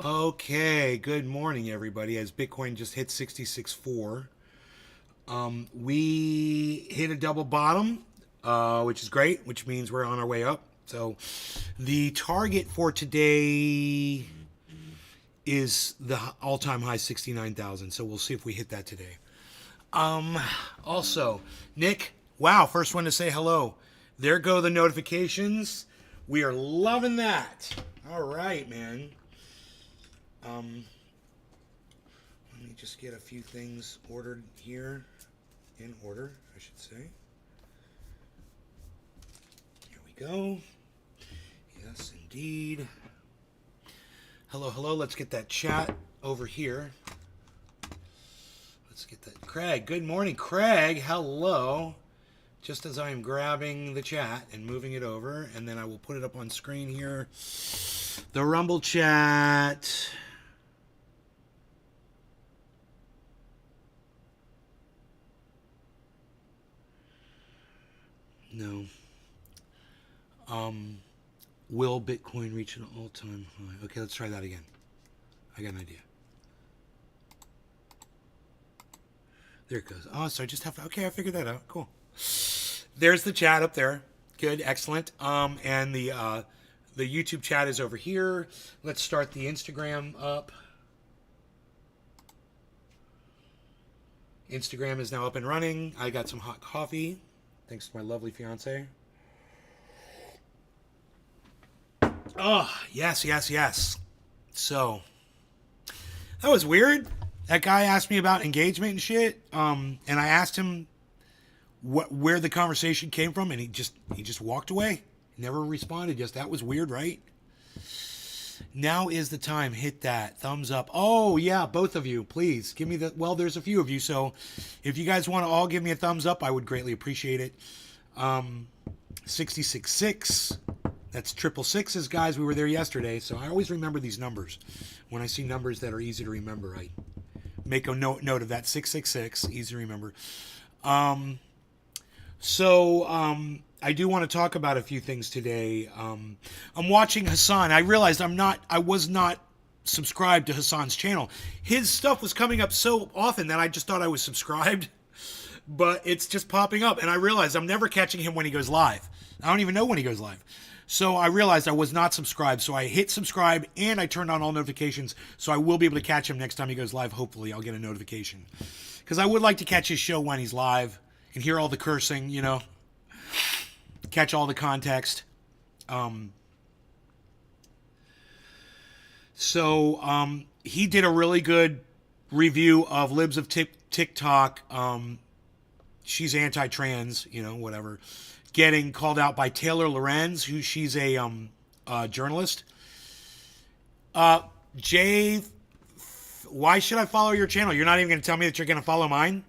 Okay, good morning, everybody. As Bitcoin just hit 66.4, we hit a double bottom, which is great, which means we're on our way up. So the target for today is the all-time high 69,000. So we'll see if we hit that today. Also, Nick, wow, first one to say hello. There go the notifications. We are loving that. All right, man. Let me just get a few things ordered here. In order, I should say. Here we go. Yes, indeed. Hello, hello. Let's get that chat over here. Let's get that. Craig, good morning. Craig, hello. Just as I am grabbing the chat and moving it over, and then I will put it up on screen here. The Rumble chat. No. Will Bitcoin reach an all-time high? Okay, let's try that again. I got an idea. There it goes. Oh, so I just have to... Okay, I figured that out. Cool. There's the chat up there. Good, excellent. And the YouTube chat is over here. Let's start the Instagram up. Instagram is now up and running. I got some hot coffee. Thanks to my lovely fiance. Oh, yes, yes, yes. So, that was weird. That guy asked me about engagement and shit. And I asked him where the conversation came from, and he just walked away. Never responded. Just that was weird, right? Now is the time. Hit that thumbs up. Oh yeah, both of you, please give me the. Well, there's a few of you, so if you guys want to all give me a thumbs up, I would greatly appreciate it. 66.6. That's 666s, guys. We were there yesterday, so I always remember these numbers. When I see numbers that are easy to remember, I make a note of that. 666, easy to remember. I do want to talk about a few things today. I'm watching Hassan. I realized I was not subscribed to Hassan's channel. His stuff was coming up so often that I just thought I was subscribed, but it's just popping up. And I realized I'm never catching him when he goes live. I don't even know when he goes live. So I realized I was not subscribed. So I hit subscribe and I turned on all notifications. So I will be able to catch him next time he goes live. Hopefully I'll get a notification, because I would like to catch his show when he's live and hear all the cursing, you know. Catch all the context. He did a really good review of Libs of TikTok. She's anti-trans, you know, whatever. Getting called out by Taylor Lorenz, she's a journalist. Jay, why should I follow your channel? You're not even going to tell me that you're going to follow mine?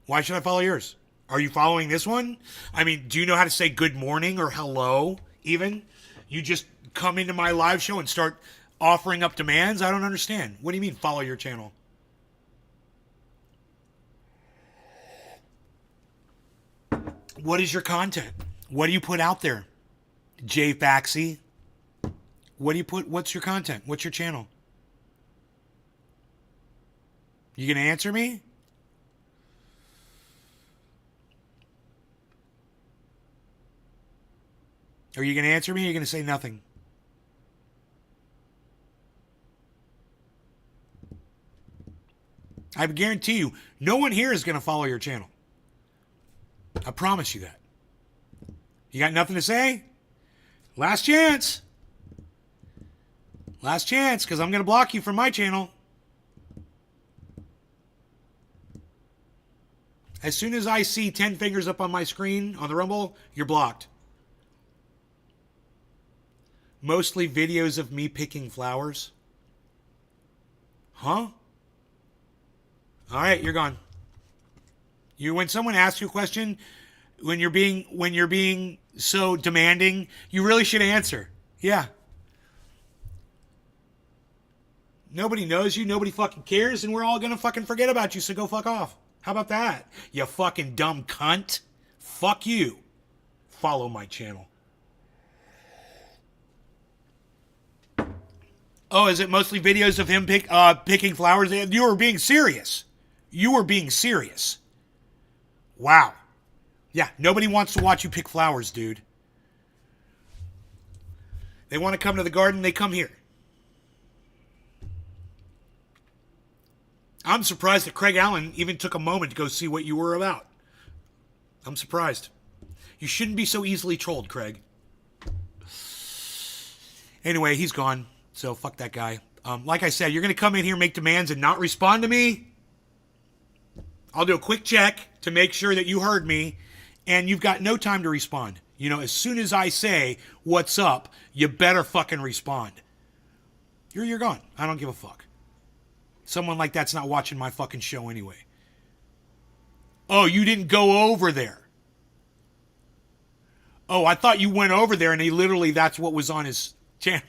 Why should I follow yours? Are you following this one? I mean, do you know how to say good morning or hello even? You just come into my live show and start offering up demands? I don't understand. What do you mean follow your channel? What is your content? What do you put out there? Jay Faxey? What do you put? What's your content? What's your channel? You gonna answer me? Are you going to answer me, or are you going to say nothing? I guarantee you, no one here is going to follow your channel. I promise you that. You got nothing to say? Last chance. Last chance, because I'm going to block you from my channel. As soon as I see 10 fingers up on my screen on the Rumble, you're blocked. Mostly videos of me picking flowers. Huh? All right, you're gone. When someone asks you a question, when you're being so demanding, you really should answer. Yeah. Nobody knows you, nobody fucking cares, and we're all gonna fucking forget about you, so go fuck off. How about that? You fucking dumb cunt. Fuck you. Follow my channel. Oh, is it mostly videos of him picking flowers? You were being serious. You were being serious. Wow. Yeah, nobody wants to watch you pick flowers, dude. They want to come to the garden, they come here. I'm surprised that Craig Allen even took a moment to go see what you were about. I'm surprised. You shouldn't be so easily trolled, Craig. Anyway, he's gone, so fuck that guy. Like I said, you're going to come in here, make demands, and not respond to me? I'll do a quick check to make sure that you heard me, and you've got no time to respond. You know, as soon as I say, what's up, you better fucking respond. You're gone. I don't give a fuck. Someone like that's not watching my fucking show anyway. Oh, you didn't go over there. Oh, I thought you went over there and that's what was on his channel.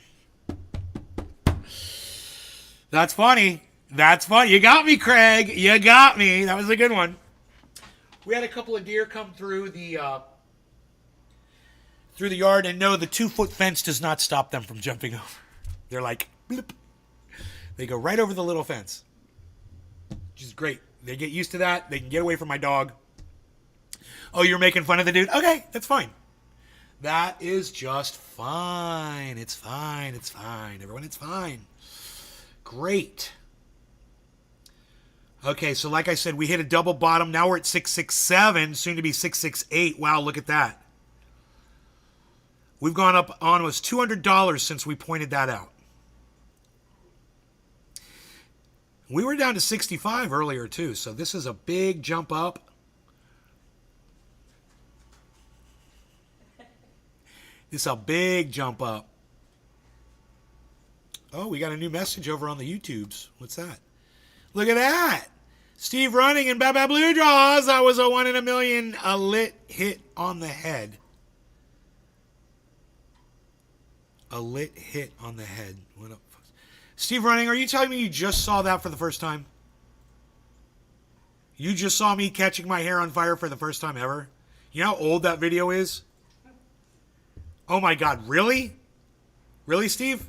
That's funny. That's funny. You got me, Craig. You got me. That was a good one. We had a couple of deer come through the yard, and no, the 2-foot fence does not stop them from jumping over. They're like, bloop. They go right over the little fence, which is great. They get used to that. They can get away from my dog. Oh, you're making fun of the dude? Okay, that's fine. That is just fine. It's fine. It's fine. Everyone, it's fine. Great. Okay, so like I said, we hit a double bottom. Now we're at 667, soon to be 668. Wow, look at that. We've gone up almost $200 since we pointed that out. We were down to 65 earlier, too, so this is a big jump up. This is a big jump up. Oh, we got a new message over on the YouTubes. What's that? Look at that. Steve Running and Baba Blue Jaws. That was a 1 in a million. A lit hit on the head. A lit hit on the head. What up? Steve Running, are you telling me you just saw that for the first time? You just saw me catching my hair on fire for the first time ever? You know how old that video is? Oh my God, really? Really, Steve?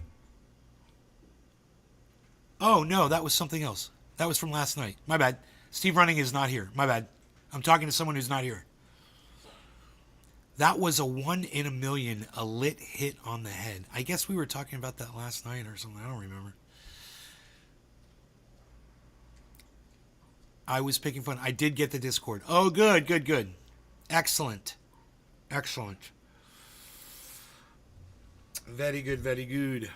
Oh no, that was something else. That was from last night. My bad. Steve Running is not here. My bad. I'm talking to someone who's not here. That was a 1 in a million, a lit hit on the head. I guess we were talking about that last night or something. I don't remember. I was picking fun. I did get the Discord. Oh, good, good, good. Excellent. Excellent. Very good, very good.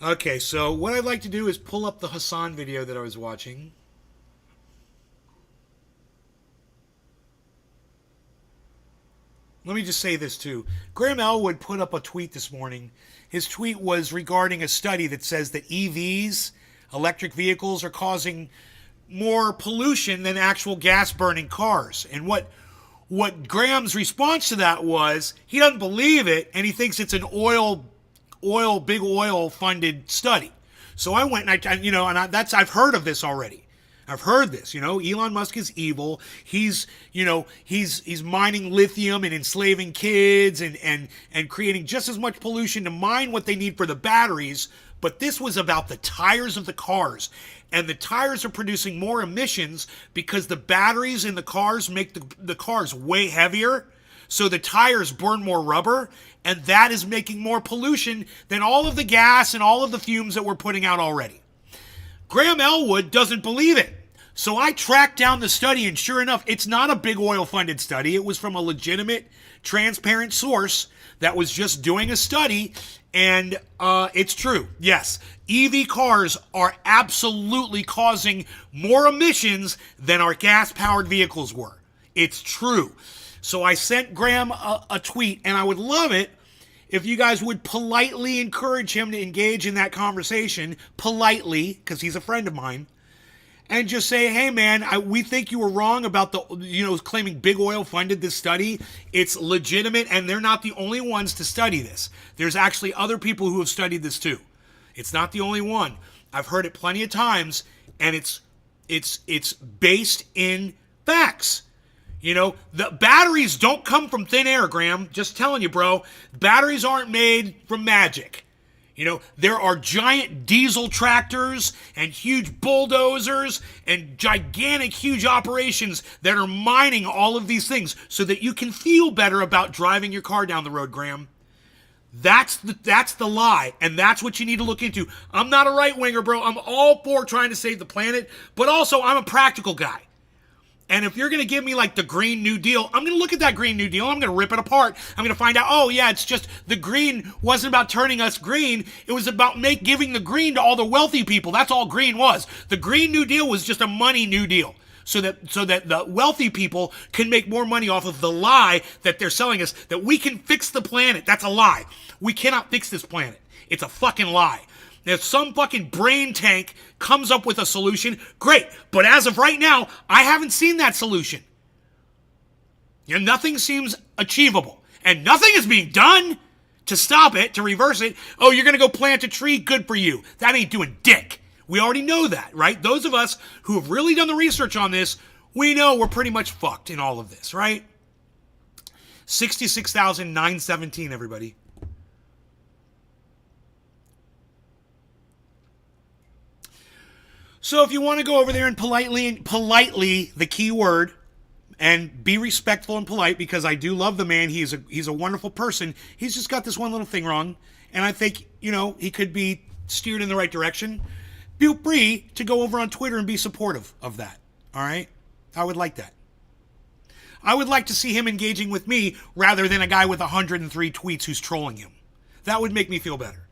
Okay, so what I'd like to do is pull up the Hassan video that I was watching. Let me just say this too. Graham Elwood put up a tweet this morning. His tweet was regarding a study that says that EVs, electric vehicles, are causing more pollution than actual gas-burning cars. And what Graham's response to that was, he doesn't believe it, and he thinks it's an big oil funded study. So I went and I've heard of this already. I've heard this, Elon Musk is evil. He's mining lithium and enslaving kids and creating just as much pollution to mine what they need for the batteries. But this was about the tires of the cars. And the tires are producing more emissions because the batteries in the cars make the cars way heavier. So the tires burn more rubber, and that is making more pollution than all of the gas and all of the fumes that we're putting out already. Graham Elwood doesn't believe it. So I tracked down the study, and sure enough, it's not a big oil-funded study. It was from a legitimate, transparent source that was just doing a study, and it's true. Yes, EV cars are absolutely causing more emissions than our gas-powered vehicles were. It's true. So I sent Graham a tweet, and I would love it if you guys would politely encourage him to engage in that conversation, politely, because he's a friend of mine, and just say, hey man, we think you were wrong about claiming big oil funded this study. It's legitimate, and they're not the only ones to study this. There's actually other people who have studied this too. It's not the only one. I've heard it plenty of times, and it's based in facts. You know, the batteries don't come from thin air, Graham. Just telling you, bro. Batteries aren't made from magic. You know, there are giant diesel tractors and huge bulldozers and gigantic, huge operations that are mining all of these things so that you can feel better about driving your car down the road, Graham. That's the lie, and that's what you need to look into. I'm not a right-winger, bro. I'm all for trying to save the planet, but also I'm a practical guy. And if you're going to give me like the Green New Deal, I'm going to look at that Green New Deal. I'm going to rip it apart. I'm going to find out, oh yeah, it's just the green wasn't about turning us green. It was about giving the green to all the wealthy people. That's all green was. The Green New Deal was just a money New Deal. So that the wealthy people can make more money off of the lie that they're selling us that we can fix the planet. That's a lie. We cannot fix this planet. It's a fucking lie. If some fucking brain tank comes up with a solution, great. But as of right now, I haven't seen that solution. You know, nothing seems achievable. And nothing is being done to stop it, to reverse it. Oh, you're going to go plant a tree? Good for you. That ain't doing dick. We already know that, right? Those of us who have really done the research on this, we know we're pretty much fucked in all of this, right? 66,917, everybody. So if you want to go over there and politely, the key word, and be respectful and polite, because I do love the man. He's a wonderful person. He's just got this one little thing wrong. And I think, you know, he could be steered in the right direction. Feel free to go over on Twitter and be supportive of that. All right? I would like that. I would like to see him engaging with me rather than a guy with 103 tweets who's trolling him. That would make me feel better.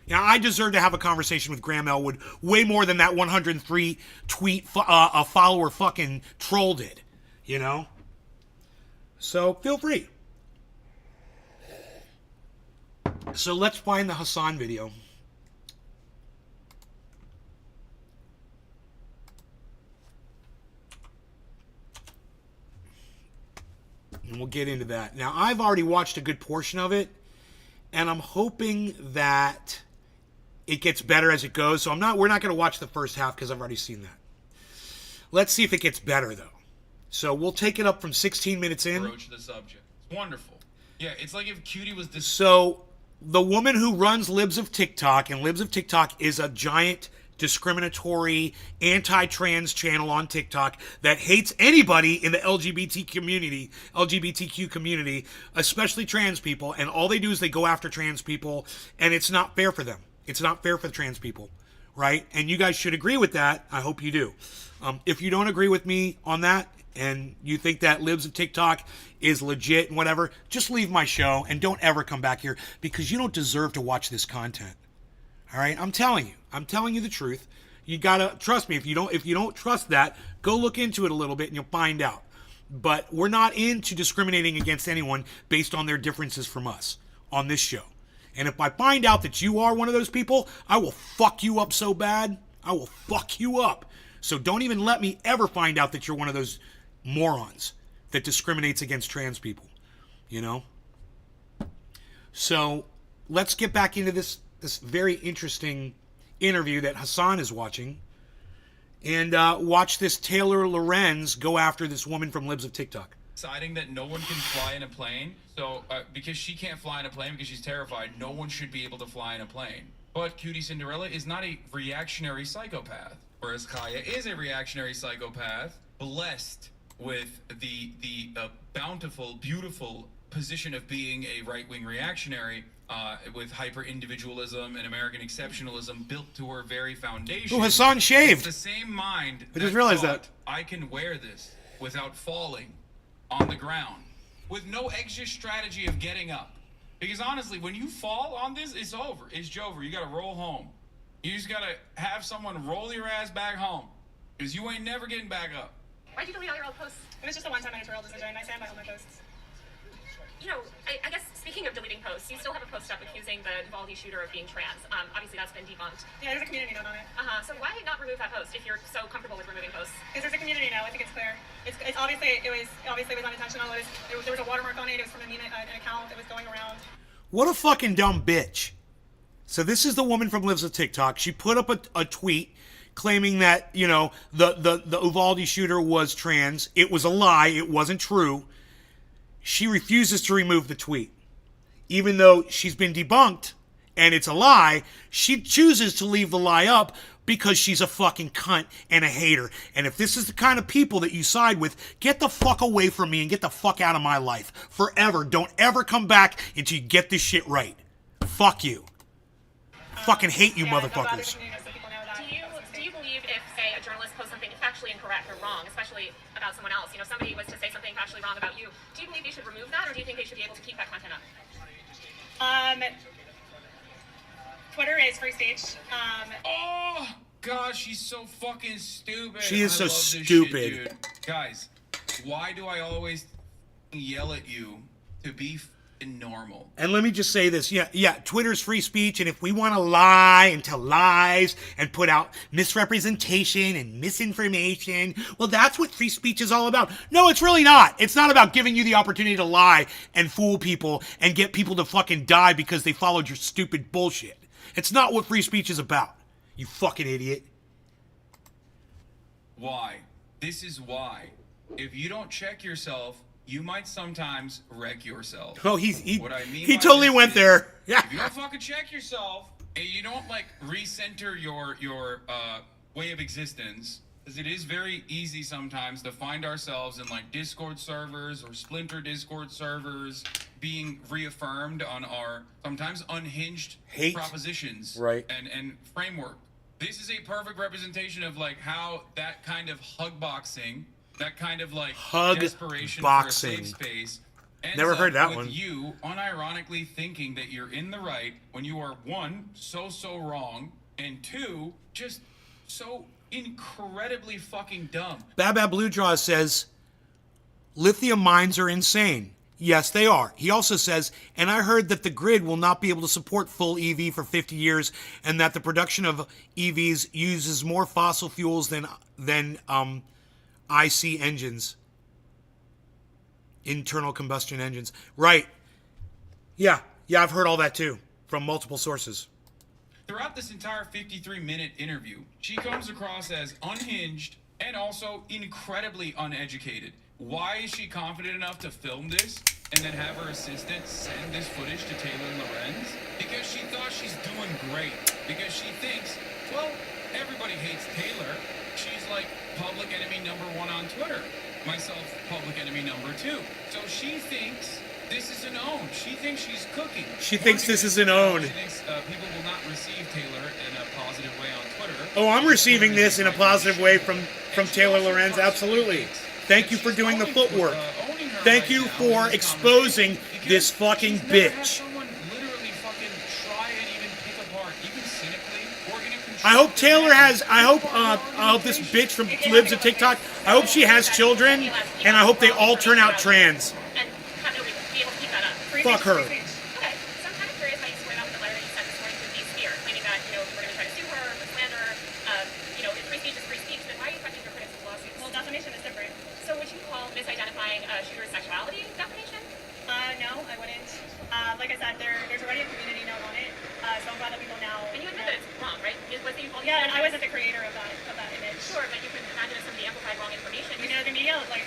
You know, I deserve to have a conversation with Graham Elwood way more than that 103 tweet a follower fucking troll did. You know? So, feel free. So, let's find the Hassan video. And we'll get into that. Now, I've already watched a good portion of it, and I'm hoping that it gets better as it goes. So we're not going to watch the first half because I've already seen that. Let's see if it gets better, though. So we'll take it up from 16 minutes in. Approach the subject. It's wonderful. Yeah, it's like if Cutie was this. So the woman who runs Libs of TikTok, and Libs of TikTok is a giant discriminatory anti-trans channel on TikTok that hates anybody in the LGBTQ community, especially trans people, and all they do is they go after trans people, and it's not fair for them. It's not fair for the trans people, right? And you guys should agree with that. I hope you do. If you don't agree with me on that, and you think that Libs of TikTok is legit and whatever, just leave my show and don't ever come back here because you don't deserve to watch this content. All right, I'm telling you the truth. You gotta trust me. If you don't trust that, go look into it a little bit and you'll find out. But we're not into discriminating against anyone based on their differences from us on this show. And if I find out that you are one of those people, I will fuck you up so bad. I will fuck you up. So don't even let me ever find out that you're one of those morons that discriminates against trans people. You know? So let's get back into this very interesting interview that Hassan is watching, and watch this Taylor Lorenz go after this woman from Libs of TikTok. Deciding that no one can fly in a plane, so because she can't fly in a plane because she's terrified, no one should be able to fly in a plane. But Cutie Cinderella is not a reactionary psychopath, whereas Kaya is a reactionary psychopath, blessed with the bountiful, beautiful position of being a right-wing reactionary. With hyper-individualism and American exceptionalism built to her very foundation. Oh, Hassan shaved. It's the same mind I just realized that. I can wear this without falling on the ground, with no extra strategy of getting up. Because honestly, when you fall on this, it's over. It's Jover. You got to roll home. You just got to have someone roll your ass back home, because you ain't never getting back up. Why'd you delete all your old posts? It was just a one-time editorial decision. I stand by all my posts. You know, I guess speaking of deleting posts, you still have a post up accusing the Uvalde shooter of being trans. Obviously that's been debunked. Yeah, there's a community note on it. So why not remove that post if you're so comfortable with removing posts? Because there's a community note. I think it's clear. It's obviously it was unintentional. There was a watermark on it. It was from an account that was going around. What a fucking dumb bitch. So this is the woman from Lives of TikTok. She put up a tweet claiming that, you know, the Uvalde shooter was trans. It was a lie. It wasn't true. She refuses to remove the tweet. Even though she's been debunked and it's a lie, she chooses to leave the lie up because she's a fucking cunt and a hater. And if this is the kind of people that you side with, get the fuck away from me and get the fuck out of my life. Forever. Don't ever come back until you get this shit right. Fuck you. Fucking hate you motherfuckers. Do you believe if, say, a journalist posts something factually incorrect or wrong, especially about someone else, you know, somebody was to say something factually wrong about you, do you believe they should remove that, or do you think they should be able to keep that content up? Twitter is free speech. Oh, God, she's so fucking stupid. She is so love this stupid. shit, dude. Guys, why do I always yell at you to be normal? And let me just say this. Yeah, Twitter's free speech, and if we want to lie and tell lies and put out misrepresentation and misinformation, well, that's what free speech is all about. No, it's really not. It's not about giving you the opportunity to lie and fool people and get people to fucking die because they followed your stupid bullshit. It's not what free speech is about, you fucking idiot. Why? This is why. If you don't check yourself, you might sometimes wreck yourself. Oh, What I mean he by totally this went is, there. Yeah. If you don't fucking check yourself and you don't like recenter your way of existence, because it is very easy sometimes to find ourselves in like Discord servers or splinter Discord servers being reaffirmed on our sometimes unhinged Hate. propositions, Right. and framework. This is a perfect representation of like how that kind of hug boxing, that kind of like desperation for a safe space ends Never heard that with one. you unironically thinking that you're in the right when you are, one, so wrong, and two, just so incredibly fucking dumb. Bab Blue Jaw says, lithium mines are insane. Yes, they are. He also says, and I heard that the grid will not be able to support full EV for 50 years and that the production of EVs uses more fossil fuels than IC engines. Internal combustion engines. Right. Yeah, I've heard all that too from multiple sources. Throughout this entire 53-minute interview, she comes across as unhinged and also incredibly uneducated. Why is she confident enough to film this and then have her assistant send this footage to Taylor Lorenz? Because she thought she's doing great. Because she thinks, well, everybody hates Taylor. She's like public enemy #1 on Twitter. Myself, public enemy #2. So she thinks this is an own. She thinks she's cooking. She thinks this is an own. She thinks people will not receive Taylor in a positive way on Twitter. Oh, I'm receiving this in a positive way from Taylor Lorenz. Absolutely. Thank you for doing the footwork. Thank you for exposing this fucking bitch. I hope Taylor has, I hope this bitch from lives at TikTok, I hope she has children, and I hope they all turn out trans. And have nobody be able to keep that up. Fuck her. Okay, so I'm kind of curious how you square that with the letter that you sent this morning to the Spear, claiming that, you know, we're going to try to sue her for slander. You know, if free speech is free speech, then why are you threatening your critics with lawsuits? Well, defamation is different. So would you call misidentifying a shooter's sexuality defamation? No, I wouldn't. Like I said, there's already a community note on it, so I'm glad that people now... And you admit that it's wrong, right? Yeah, and I wasn't the creator of that image. Sure, but you can imagine if somebody amplified wrong information. You know, the media, like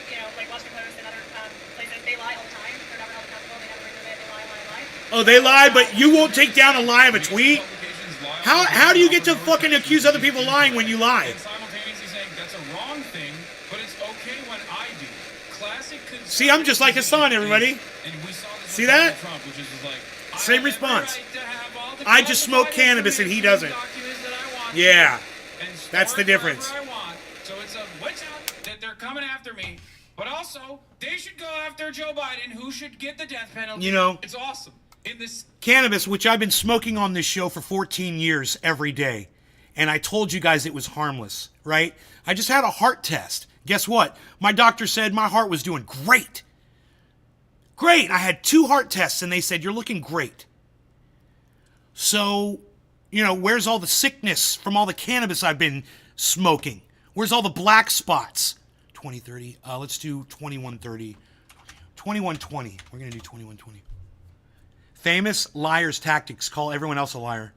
Washington Post and other places, they lie all the time. They're never held accountable. They never admit they lie. Oh, they lie, but you won't take down a lie of a tweet? How do you get to fucking accuse other people lying when you lie? And simultaneously saying that's a wrong thing, but it's okay when I do. Classic. See, I'm just like Hassan, everybody. And we saw this See with that? Trump, which is like, Same response. I just smoke cannabis and he doesn't. Yeah, that's the difference. So it's a witch hunt that they're coming after me, but also they should go after Joe Biden, who should get the death penalty. You know, it's awesome. In this cannabis, which I've been smoking on this show for 14 years every day, and I told you guys it was harmless, right? I just had a heart test. Guess what? My doctor said my heart was doing great. Great. I had 2 heart tests, and they said, you're looking great. So, you know, where's all the sickness from all the cannabis I've been smoking? Where's all the black spots? 2030. Let's do 2130. 2120. We're going to do 2120. Famous liar's tactics. Call everyone else a liar.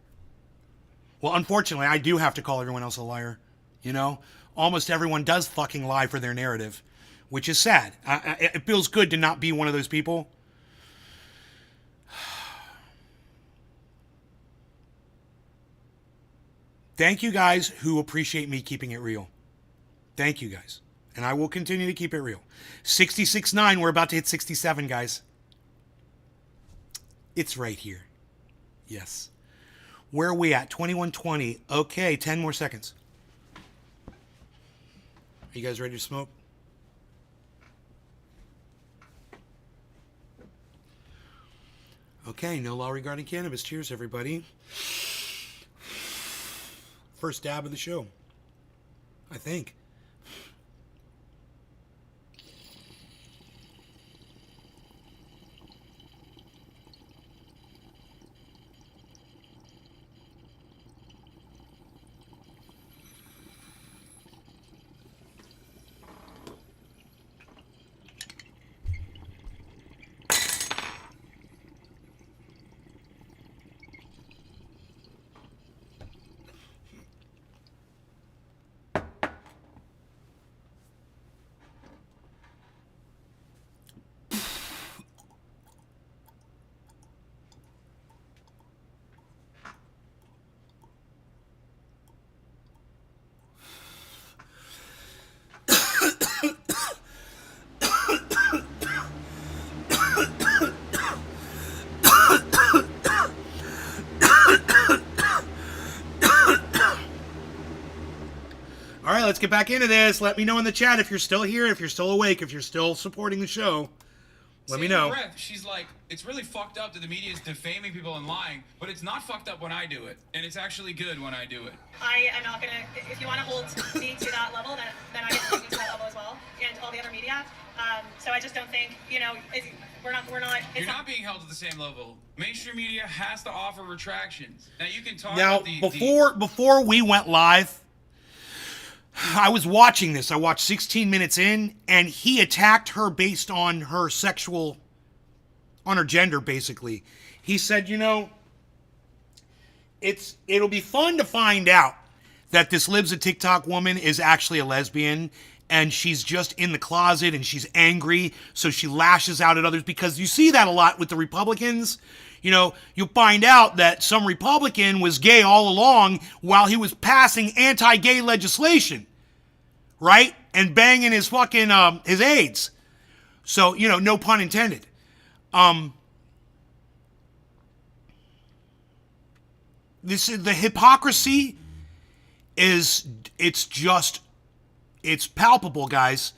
Well, unfortunately, I do have to call everyone else a liar. You know, almost everyone does fucking lie for their narrative, which is sad. It feels good to not be one of those people. Thank you guys who appreciate me keeping it real. Thank you guys. And I will continue to keep it real. 66.9, we're about to hit 67, guys. It's right here. Yes. Where are we at? 21:20. Okay, 10 more seconds. Are you guys ready to smoke? Okay, no law regarding cannabis. Cheers, everybody. First dab of the show, I think. All right, let's get back into this. Let me know in the chat if you're still here, if you're still awake, if you're still supporting the show. Let me know. Breath, she's like, it's really fucked up that the media is defaming people and lying, but it's not fucked up when I do it, and it's actually good when I do it. I am not gonna. If you want to hold me to that level, then I can hold you to that level as well, and all the other media. So I just don't think, you know, we're not. You're not being held to the same level. Mainstream media has to offer retractions. Now you can talk Now, about before we went live, I was watching this. I watched 16 minutes in, and he attacked her based on her on her gender, basically. He said, you know, it'll be fun to find out that this Libs a TikTok woman is actually a lesbian, and she's just in the closet, and she's angry, so she lashes out at others, because you see that a lot with the Republicans. You know, you'll find out that some Republican was gay all along while he was passing anti-gay legislation, right? And banging his fucking, his AIDS. So, you know, no pun intended. This is the hypocrisy it's palpable, guys.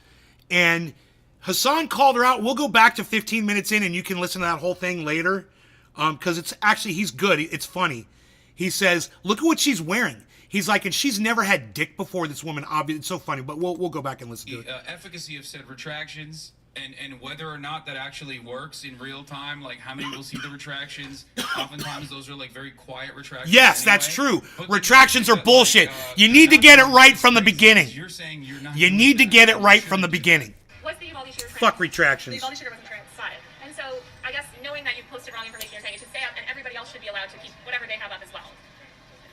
And Hassan called her out. We'll go back to 15 minutes in and you can listen to that whole thing later. Because it's actually, he's good. It's funny. He says, look at what she's wearing. He's like, and she's never had dick before, this woman. Obviously, it's so funny, but we'll go back and listen to it. The efficacy of said retractions and whether or not that actually works in real time, like how many will see the retractions. Oftentimes those are like very quiet retractions. Yes, anyway. that's true. But Retractions are bullshit. You need to get it right from the beginning. You're saying you're not. You need to get it right from the beginning. What's the Uvalde shooter? Fuck retractions. The Uvalde shooter wasn't trans. Got it. And so I guess knowing that you posted wrong information, you're saying it should stay up, and everybody else should be allowed to keep whatever they have up as well.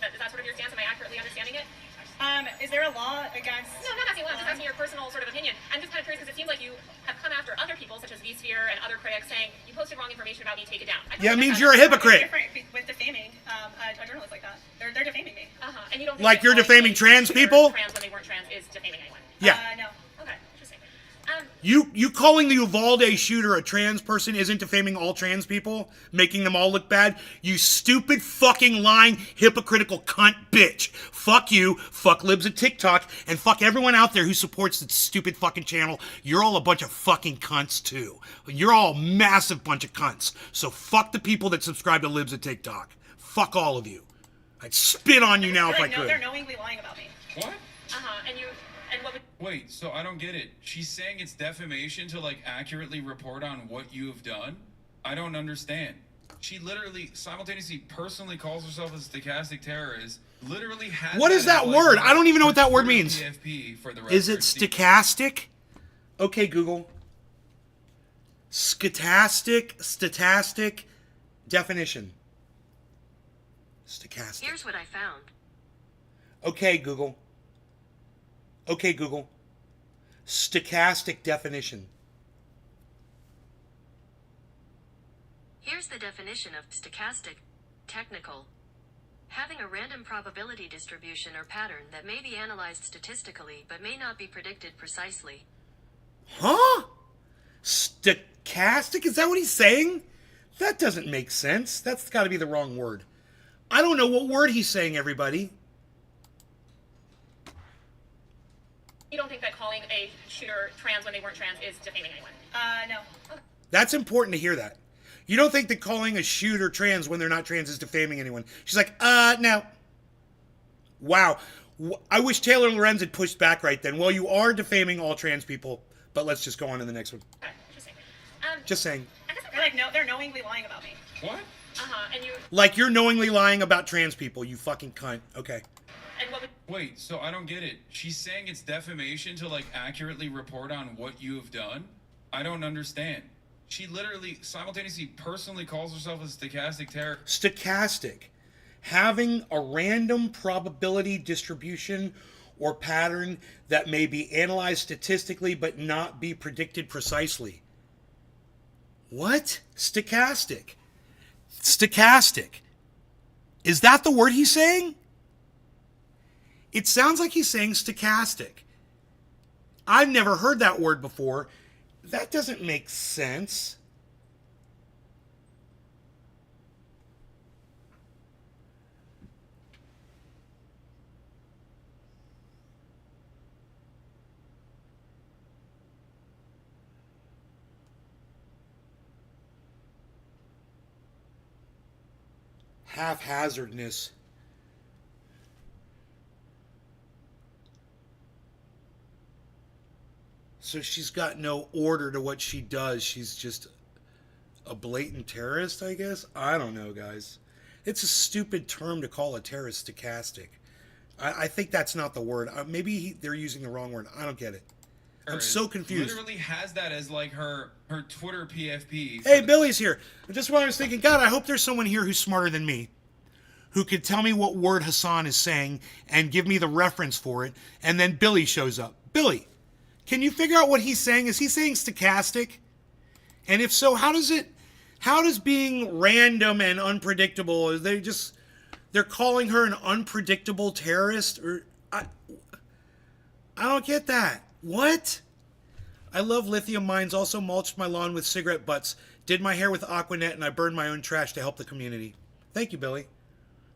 Is that sort of your stance? Am I accurately understanding it? Is there a law against... No, I'm not asking law. I'm just asking your personal sort of opinion. I'm just kind of curious because it seems like you have come after other people, such as vSphere and other critics, saying you posted wrong information about me, take it down. Yeah, it means you're a hypocrite. Different with defaming a journalist like that. They're defaming me. And you don't think like you're defaming trans people? Trans when they weren't trans is defaming anyone. Yeah. No. Okay, interesting. You calling the Uvalde shooter a trans person isn't defaming all trans people, making them all look bad. You stupid fucking lying hypocritical cunt bitch. Fuck you, fuck Libs at TikTok, and fuck everyone out there who supports that stupid fucking channel. You're all a bunch of fucking cunts too. You're all a massive bunch of cunts. So fuck the people that subscribe to Libs at TikTok. Fuck all of you. I'd spit on you now if I could. They're knowingly lying about me. What? And what would... Wait, so I don't get it. She's saying it's defamation to like accurately report on what you have done? I don't understand. She literally simultaneously personally calls herself a stochastic terrorist. Literally has... What is that word? I don't even know what that word means. PFP for the Is it stochastic? Okay, Google. Stochastic definition. Stochastic. Here's what I found. Okay, Google. Okay, Google. Stochastic definition. Here's the definition of stochastic. Technical. Having a random probability distribution or pattern that may be analyzed statistically but may not be predicted precisely. Huh? Stochastic? Is that what he's saying? That doesn't make sense. That's got to be the wrong word. I don't know what word he's saying, everybody. You don't think that calling a shooter trans when they weren't trans is defaming anyone? No. That's important to hear that. You don't think that calling a shooter trans when they're not trans is defaming anyone? She's like, no. Wow. I wish Taylor Lorenz had pushed back right then. Well, you are defaming all trans people, but let's just go on to the next one. Okay, just saying. Just saying. I guess they're like, no, they're knowingly lying about me. What? And you. Like you're knowingly lying about trans people, you fucking cunt. Okay. And what would. Wait, so I don't get it. She's saying it's defamation to like accurately report on what you have done? I don't understand. She literally simultaneously personally calls herself a stochastic terror. Stochastic. Having a random probability distribution or pattern that may be analyzed statistically but not be predicted precisely. What? Stochastic. Stochastic. Is that the word he's saying? It sounds like he's saying stochastic. I've never heard that word before. That doesn't make sense. Haphazardness. So she's got no order to what she does. She's just a blatant terrorist, I guess? I don't know, guys. It's a stupid term to call a terrorist stochastic. I think that's not the word. Maybe they're using the wrong word. I don't get it. I'm so confused. Literally has that as like her Twitter PFP. Hey, Billy's here. Just when I was thinking, God, I hope there's someone here who's smarter than me, who could tell me what word Hassan is saying and give me the reference for it, and then Billy shows up. Billy, can you figure out what he's saying? Is he saying stochastic? And if so, how does being random and unpredictable, they're calling her an unpredictable terrorist? Or I don't get that. What? I love lithium mines, also mulched my lawn with cigarette butts, did my hair with Aquanet, and I burned my own trash to help the community. Thank you, Billy.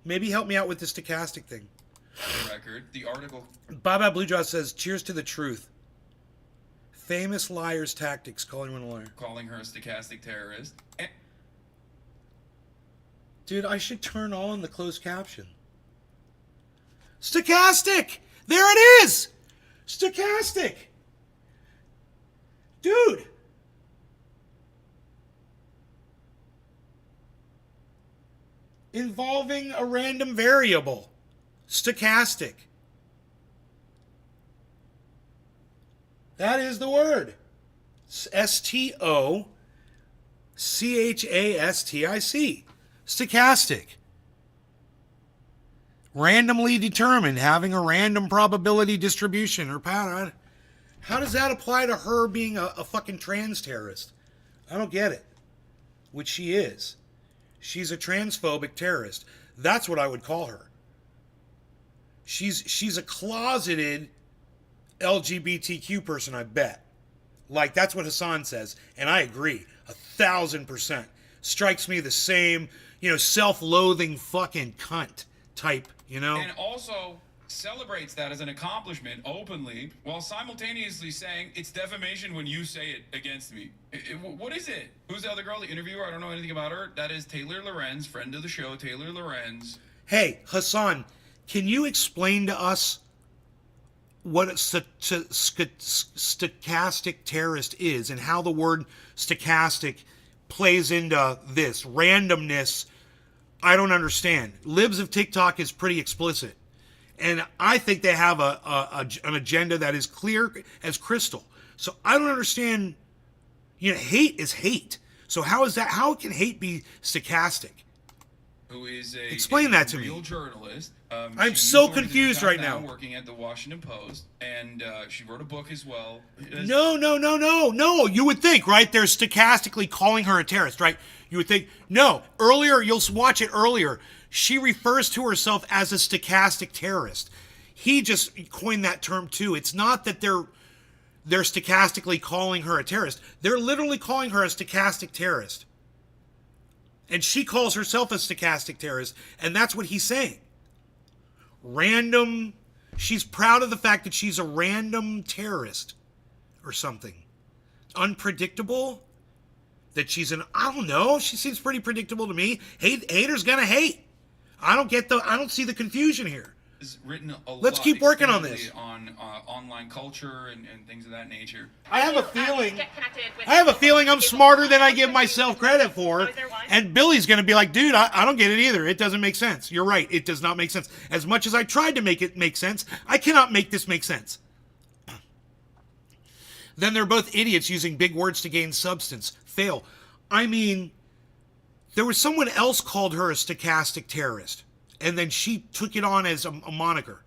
Maybe help me out with the stochastic thing. For the record, the article. Baba Bluejaw says, cheers to the truth. Famous liar's tactics, calling one a liar. Calling her a stochastic terrorist. Dude, I should turn on the closed caption. Stochastic! There it is! Stochastic! Dude! Involving a random variable. Stochastic. That is the word. S-T-O-C-H-A-S-T-I-C. Stochastic. Randomly determined, having a random probability distribution or pattern. How does that apply to her being a fucking trans terrorist? I don't get it. Which she is. She's a transphobic terrorist. That's what I would call her. She's a closeted LGBTQ person, I bet. Like, that's what Hassan says. And I agree. 1,000%. Strikes me the same, self-loathing fucking cunt type, And also celebrates that as an accomplishment openly while simultaneously saying it's defamation when you say it against me. What is it? Who's the other girl, the interviewer? I don't know anything about her. That is Taylor Lorenz, friend of the show, Taylor Lorenz. Hey, Hassan, can you explain to us what a stochastic terrorist is and how the word stochastic plays into this randomness? I don't understand. Libs of TikTok is pretty explicit. And I think they have an agenda that is clear as crystal. So I don't understand. Hate is hate. So how can hate be stochastic? who is a Explain that to me. real journalist. I'm She's so working in confused right now. Working at the Washington Post, and she wrote a book as well. No. You would think, right? They're stochastically calling her a terrorist, right? You would think, no. Earlier, you'll watch it earlier. She refers to herself as a stochastic terrorist. He just coined that term too. It's not that they're stochastically calling her a terrorist. They're literally calling her a stochastic terrorist. And she calls herself a stochastic terrorist, and that's what he's saying. Random. She's proud of the fact that she's a random terrorist or something. Unpredictable. That she's I don't know. She seems pretty predictable to me. Haters gonna hate. I don't see the confusion here. Is written a Let's lot keep working on this. On online culture and things of that nature. I have a feeling I'm smarter than I give myself credit for. And Billy's going to be like, dude, I don't get it either. It doesn't make sense. You're right. It does not make sense. As much as I tried to make it make sense, I cannot make this make sense. Then they're both idiots using big words to gain substance. Fail. I mean, there was someone else called her a stochastic terrorist. And then she took it on as a moniker.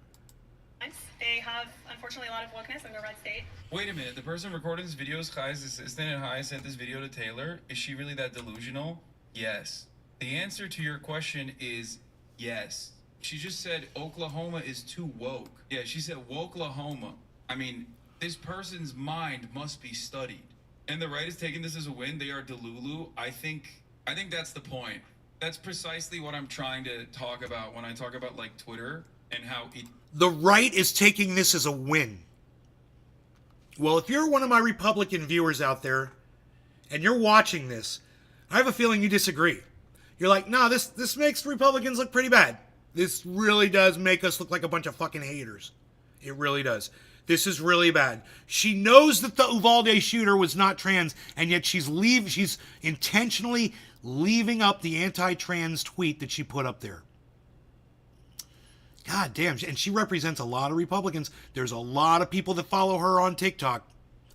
They have, unfortunately, a lot of wokeness in the red state. Wait a minute. The person recording this video is Chai's assistant, and Chai sent this video to Taylor. Is she really that delusional? Yes. The answer to your question is yes. She just said Oklahoma is too woke. Yeah, she said Woklahoma. I mean, this person's mind must be studied. And the right is taking this as a win. They are delulu. I think that's the point. That's precisely what I'm trying to talk about when I talk about like Twitter and how the right is taking this as a win. Well, if you're one of my Republican viewers out there and you're watching this, I have a feeling you disagree. You're like, no, this makes Republicans look pretty bad. This really does make us look like a bunch of fucking haters. It really does. This is really bad. She knows that the Uvalde shooter was not trans, and yet she's intentionally leaving up the anti-trans tweet that she put up there. God damn. And she represents a lot of Republicans. There's a lot of people that follow her on TikTok.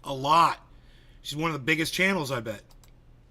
A lot. She's one of the biggest channels, I bet.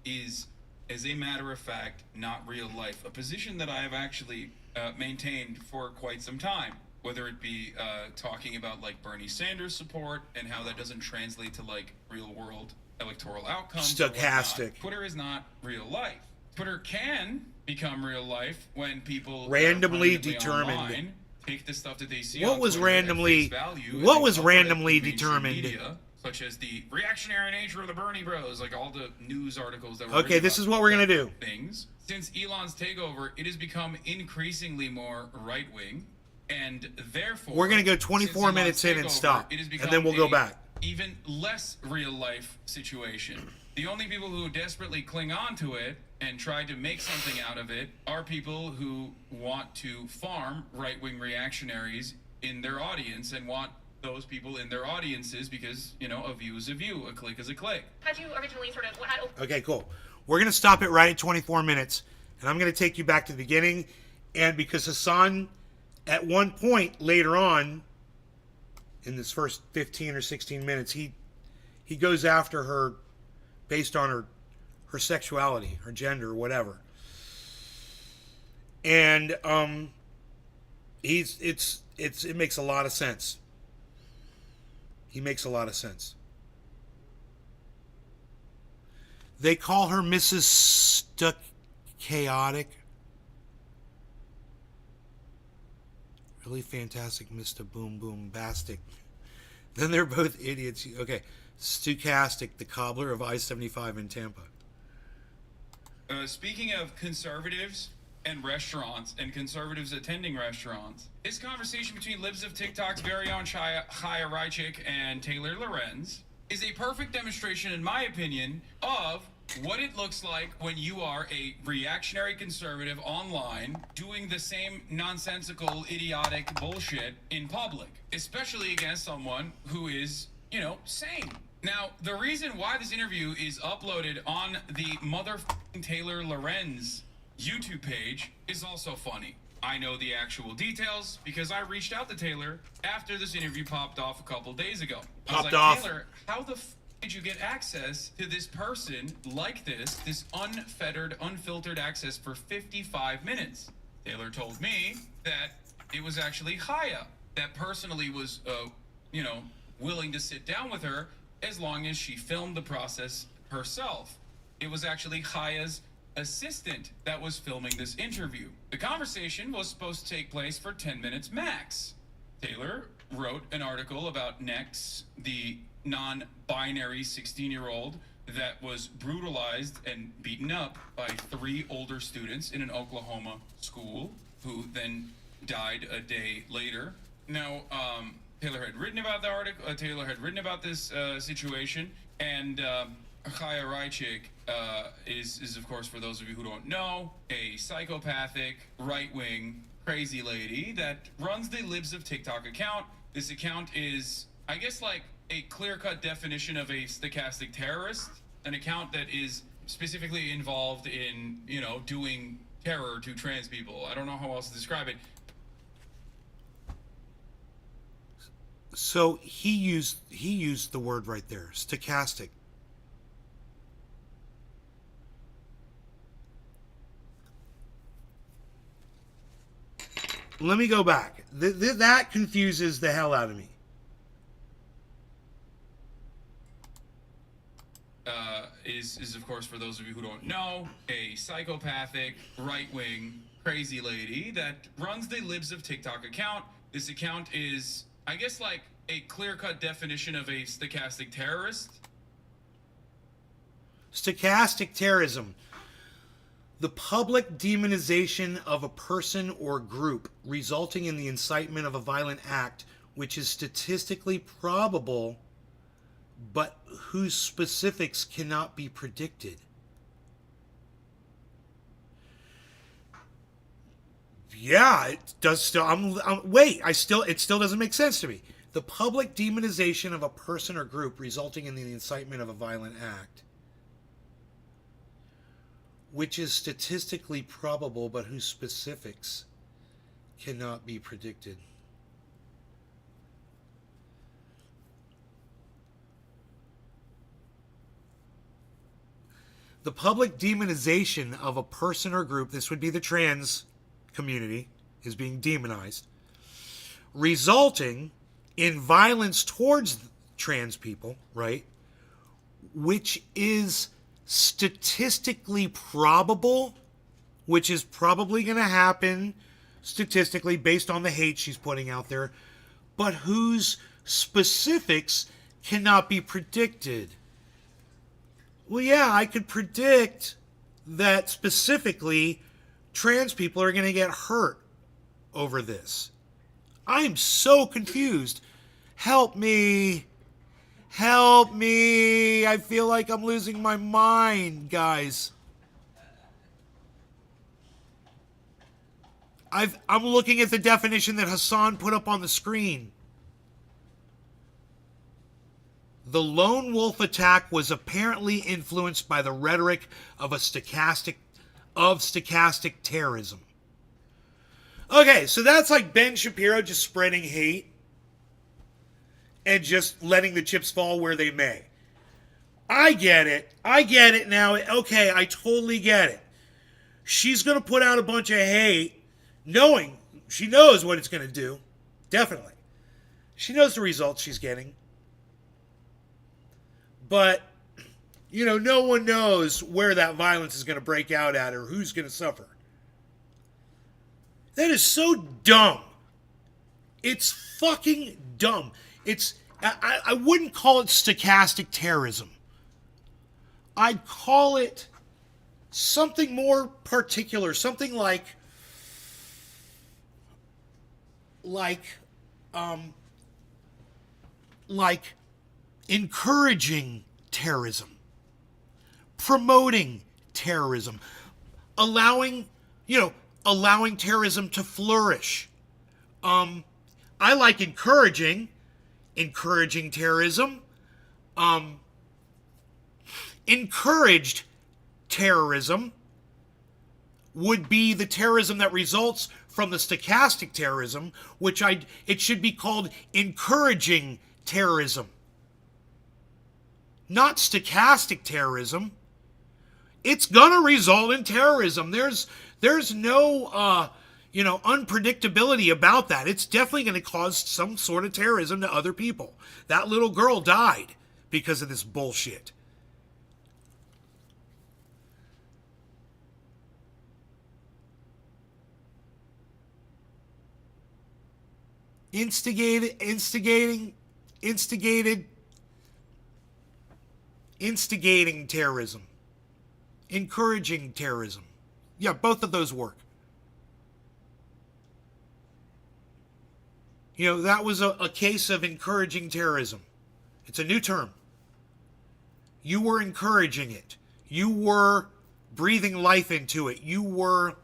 Is, as a matter of fact, not real life. A position that I have actually maintained for quite some time. Whether it be talking about like Bernie Sanders support and how that doesn't translate to like real world electoral outcomes. Stochastic. Twitter is not real life. Twitter can become real life when people randomly determined online take the stuff that they see. What on was Twitter randomly? value, What was randomly determined? Media, such as the reactionary nature of the Bernie Bros, like all the news articles that were okay. This is what we're gonna do. Things since Elon's takeover, it has become increasingly more right wing. And therefore, we're going to go 24 minutes in and stop, and then we'll go back. Even less real life situation. The only people who desperately cling on to it and try to make something out of it are people who want to farm right-wing reactionaries in their audience and want those people in their audiences because, you know, a view is a view, a click is a click. Had you originally sort of Okay, cool. We're going to stop it right at 24 minutes, and I'm going to take you back to the beginning, and because Hassan, at one point later on, in this first 15 or 16 minutes, he goes after her based on her sexuality, her gender, whatever. And it makes a lot of sense. He makes a lot of sense. They call her Mrs. Chaotic. Really fantastic, Mr. Boom Boom Bastic. Then they're both idiots. Okay. Stochastic, the cobbler of I-75 in Tampa. Speaking of conservatives and restaurants and conservatives attending restaurants, this conversation between libs of TikTok's very own Chaya Raichik and Taylor Lorenz is a perfect demonstration, in my opinion, of what it looks like when you are a reactionary conservative online doing the same nonsensical, idiotic bullshit in public, especially against someone who is, you know, sane. Now, the reason why this interview is uploaded on the motherfucking Taylor Lorenz YouTube page is also funny. I know the actual details because I reached out to Taylor after this interview popped off a couple days ago. I was like, Taylor, how the did you get access to this person like this unfettered, unfiltered access for 55 minutes? Taylor told me that it was actually HAHAH that personally was, willing to sit down with her as long as she filmed the process herself. It was actually HAHAH's assistant that was filming this interview. The conversation was supposed to take place for 10 minutes max. Taylor wrote an article about Nex, the non-binary 16-year-old that was brutalized and beaten up by 3 older students in an Oklahoma school, who then died a day later. Now, Taylor had written about the article. Taylor had written about this situation, and HAHAH Rychik is, of course, for those of you who don't know, a psychopathic, right-wing, crazy lady that runs the Libs of TikTok account. This account is, I guess, like a clear-cut definition of a stochastic terrorist, an account that is specifically involved in, doing terror to trans people. I don't know how else to describe it. So he used the word right there, stochastic. Let me go back. That confuses the hell out of me. Is of course, for those of you who don't know, a psychopathic, right-wing, crazy lady that runs the Libs of TikTok account. This account is, I guess, like a clear-cut definition of a stochastic terrorist. Stochastic terrorism. The public demonization of a person or group resulting in the incitement of a violent act which is statistically probable but whose specifics cannot be predicted. Yeah, it does still. It still doesn't make sense to me. The public demonization of a person or group resulting in the incitement of a violent act, which is statistically probable but whose specifics cannot be predicted. The public demonization of a person or group, this would be the trans community, is being demonized, resulting in violence towards trans people, right? Which is statistically probable, which is probably going to happen statistically based on the hate she's putting out there, but whose specifics cannot be predicted. Well, yeah, I could predict that specifically trans people are going to get hurt over this. I'm so confused. Help me. Help me. I feel like I'm losing my mind, guys. I'm looking at the definition that Hassan put up on the screen. The lone wolf attack was apparently influenced by the rhetoric of stochastic terrorism. Okay, so that's like Ben Shapiro just spreading hate and just letting the chips fall where they may. I get it. I get it now. Okay, I totally get it. She's going to put out a bunch of hate knowing she knows what it's going to do. Definitely. She knows the results she's getting. But, no one knows where that violence is going to break out at or who's going to suffer. That is so dumb. It's fucking dumb. I wouldn't call it stochastic terrorism. I'd call it something more particular, something like encouraging terrorism, promoting terrorism, allowing terrorism to flourish. I like encouraging terrorism. Encouraged terrorism would be the terrorism that results from the stochastic terrorism, it should be called encouraging terrorism. not stochastic terrorism. It's gonna result in terrorism. There's no unpredictability about that. It's definitely going to cause some sort of terrorism to other people. That little girl died because of this bullshit. Instigating terrorism. Encouraging terrorism. Yeah, both of those work. That was a case of encouraging terrorism. It's a new term. You were encouraging it. You were breathing life into it. You were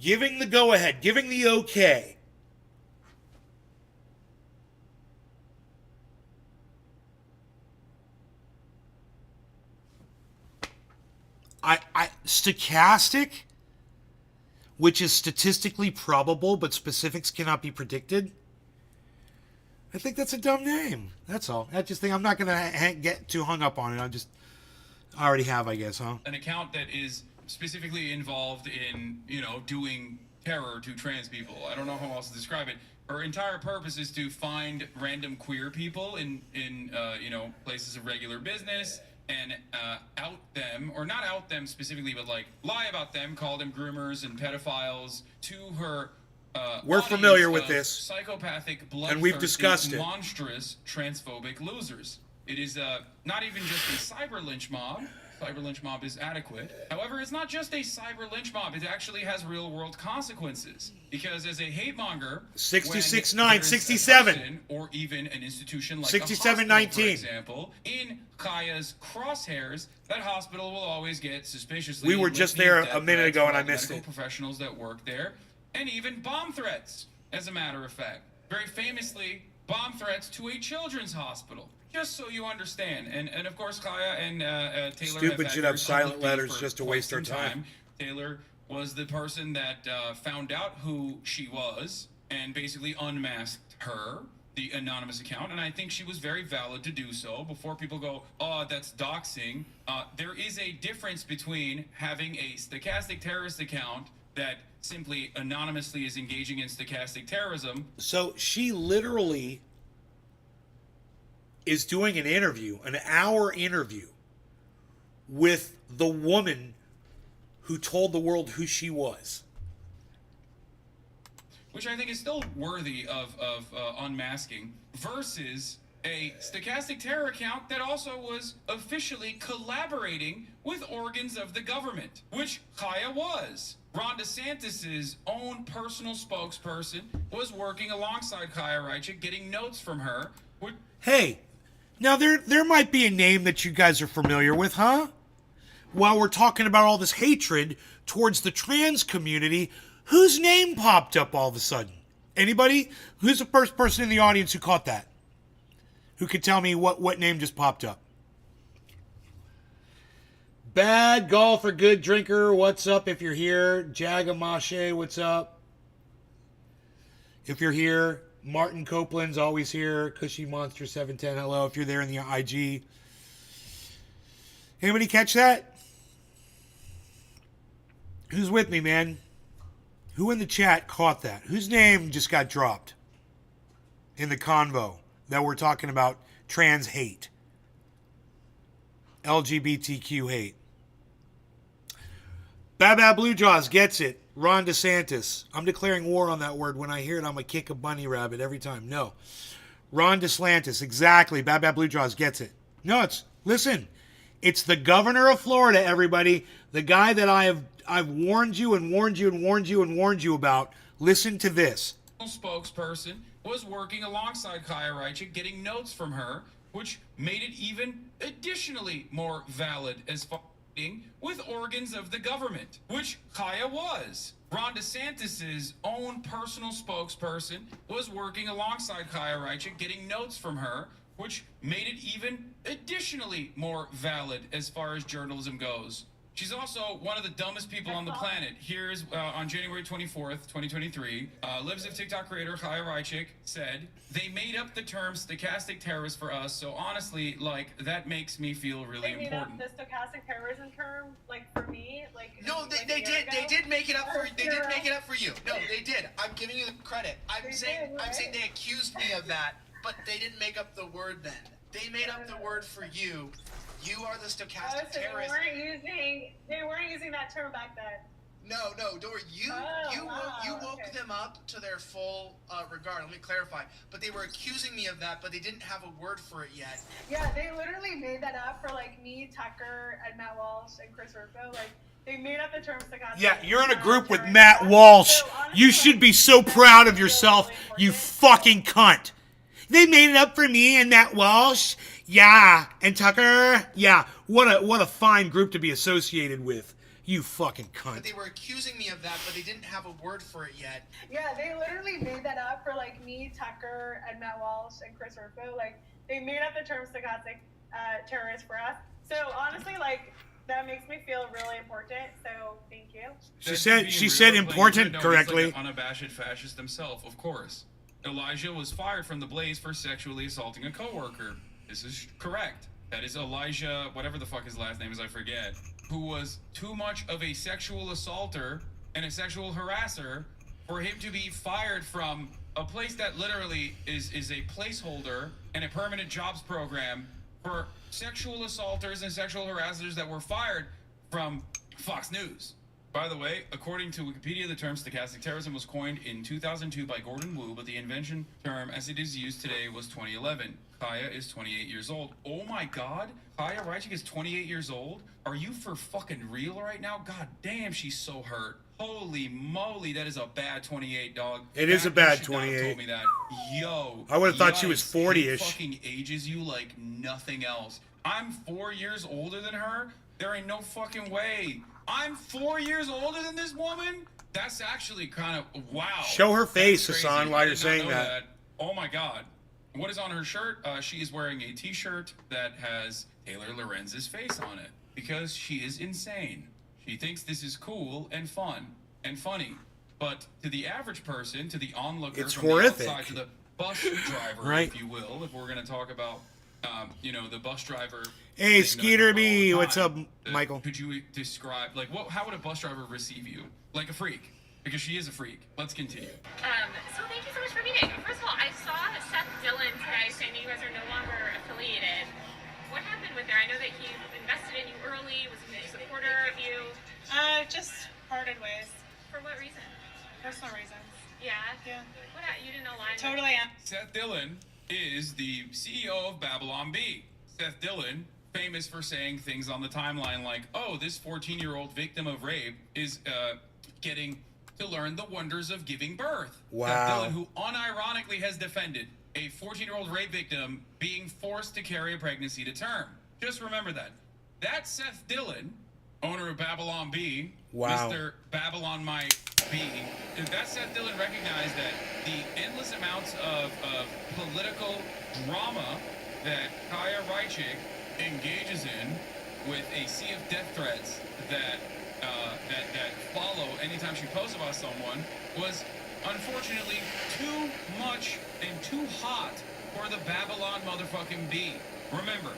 giving the go-ahead, giving the okay. Stochastic, which is statistically probable, but specifics cannot be predicted. I think that's a dumb name. That's all. I just think I'm not going to get too hung up on it. I already have, I guess, huh? An account that is specifically involved in, doing terror to trans people. I don't know how else to describe it. Her entire purpose is to find random queer people in places of regular business and out them, or not out them specifically, but lie about them, call them groomers and pedophiles to her. We're familiar with this. Psychopathic, and we've discussed it. Monstrous, transphobic losers. It is not even just a cyber lynch mob. Cyber lynch mob is adequate. However, it's not just a cyber lynch mob. It actually has real world consequences. Because as a hate monger, 66-9, 67, or even an institution like 67-19, for example, in Kaya's crosshairs, that hospital will always get suspiciously. We were just there a minute ago and I missed it. Professionals that work there, and even bomb threats. As a matter of fact, very famously, bomb threats to a children's hospital. Just so you understand, and of course, Kaya and Taylor. Stupid should have silent letters just to waste our time. Taylor was the person that found out who she was and basically unmasked her, the anonymous account, and I think she was very valid to do so. Before people go, oh, that's doxing. There is a difference between having a stochastic terrorist account that simply anonymously is engaging in stochastic terrorism. So she literally is doing an interview, an hour interview, with the woman who told the world who she was. Which I think is still worthy of unmasking, versus a stochastic terror account that also was officially collaborating with organs of the government, which Kaya was. Ron DeSantis' own personal spokesperson was working alongside Kaya Reichik, getting notes from her. Hey, now there might be a name that you guys are familiar with, huh? While we're talking about all this hatred towards the trans community, whose name popped up all of a sudden? Anybody? Who's the first person in the audience who caught that? Who could tell me what name just popped up? Bad golfer, good drinker, what's up if you're here? Jagamashe, what's up? If you're here, Martin Copeland's always here. Cushy Monster 710, hello. If you're there in the IG. Anybody catch that? Who's with me, man? Who in the chat caught that? Whose name just got dropped in the convo that we're talking about trans hate? LGBTQ hate. Baba Blue Jaws gets it. Ron DeSantis. I'm declaring war on that word. When I hear it, I'm going to kick a bunny rabbit every time. No. Ron DeSantis. Exactly. Baba Blue Jaws gets it. No, listen. It's the governor of Florida, everybody. The guy that I've warned you and warned you and warned you and warned you about. Listen to this. Spokesperson was working alongside Kaya Reichik, getting notes from her, which made it even additionally more valid as far with organs of the government, which Kaya was. Ron DeSantis' own personal spokesperson was working alongside Kaya Reichik, getting notes from her, which made it even additionally more valid as far as journalism goes. She's also one of the dumbest people on the planet. Here's on January 24th, 2023, Libs of TikTok creator Chaya Raichik said, "They made up the term stochastic terrorist for us, so honestly, like, that makes me feel really important." They made up the stochastic terrorism term, like, for me, like... No, they did make it up for you. No, they did. I'm giving you the credit. I'm saying they accused me of that, but they didn't make up the word then. They made up the word for you. You are the stochastic terrorist. They weren't using that term back then. No, Dora, you woke them up to their full regard. Let me clarify. But they were accusing me of that, but they didn't have a word for it yet. Yeah, they literally made that up for like me, Tucker, and Matt Walsh and Chris Rufo. Like they made up the term stochastic. Yeah, you're in a group with Matt Walsh. So, honestly, You should be so proud of yourself, you fucking cunt. They made it up for me and Matt Walsh. Yeah, and Tucker. Yeah, what a fine group to be associated with. You fucking cunt. But they were accusing me of that, but they didn't have a word for it yet. Yeah, they literally made that up for like me, Tucker, and Matt Walsh and Chris Rufo. Like they made up the term stochastic terrorist for us. So honestly, like that makes me feel really important. So thank you. She said important correctly. He's like an unabashed fascist himself, of course. Elijah was fired from the Blaze for sexually assaulting a coworker. This is correct. That is Elijah, whatever the fuck his last name is, I forget, who was too much of a sexual assaulter and a sexual harasser for him to be fired from a place that literally is a placeholder and a permanent jobs program for sexual assaulters and sexual harassers that were fired from Fox News. By the way, according to Wikipedia, the term stochastic terrorism was coined in 2002 by Gordon Wu, but the invention term as it is used today was 2011. Kaya is 28 years old. Oh my god, Kaya Raichik is 28 years old? Are you for fucking real right now? God damn, she's so hurt. Holy moly, that is a bad 28, dog. It is a bad She should not have 28. told me that. Yo. I would have thought she was yikes, 40-ish. She fucking ages you like nothing else. I'm 4 years older than her? There ain't no fucking way. I'm 4 years older than this woman? That's actually kind of, wow. Show her face, That's crazy. Hassan, while I you're did not saying know that. Oh my god. What is on her shirt? She is wearing a t-shirt that has Taylor Lorenz's face on it because she is insane. She thinks this is cool and fun and funny. But to the average person, to the onlooker, It's from horrific. the outside, to the bus driver, Right. if you will, if we're going to talk about, the bus driver. Hey, thing that I Skeeter hear all B, the what's time. up, Michael? Could you describe, how would a bus driver receive you? Like a freak. Because she is a freak. Let's continue. So thank you so much for meeting. First of all, I saw Seth Dillon today saying you guys are no longer affiliated. What happened with there? I know that he invested in you early, was a big supporter of you. Just parted ways. For what reason? Personal reasons. Yeah. Yeah. What? You didn't align. Totally am. Seth Dillon is the CEO of Babylon Bee. Seth Dillon, famous for saying things on the timeline like, oh, this 14-year-old victim of rape is getting to learn the wonders of giving birth. Wow. Seth Dillon, who unironically has defended a 14-year-old rape victim being forced to carry a pregnancy to term. Just remember that. That's Seth Dillon, owner of Babylon Bee. Wow. Mr. Babylon Might Be. That Seth Dillon recognized that the endless amounts of political drama that Kaya Raichik engages in with a sea of death threats that follow anytime she posts about someone was unfortunately too much and too hot for the Babylon motherfucking Bee. Remember,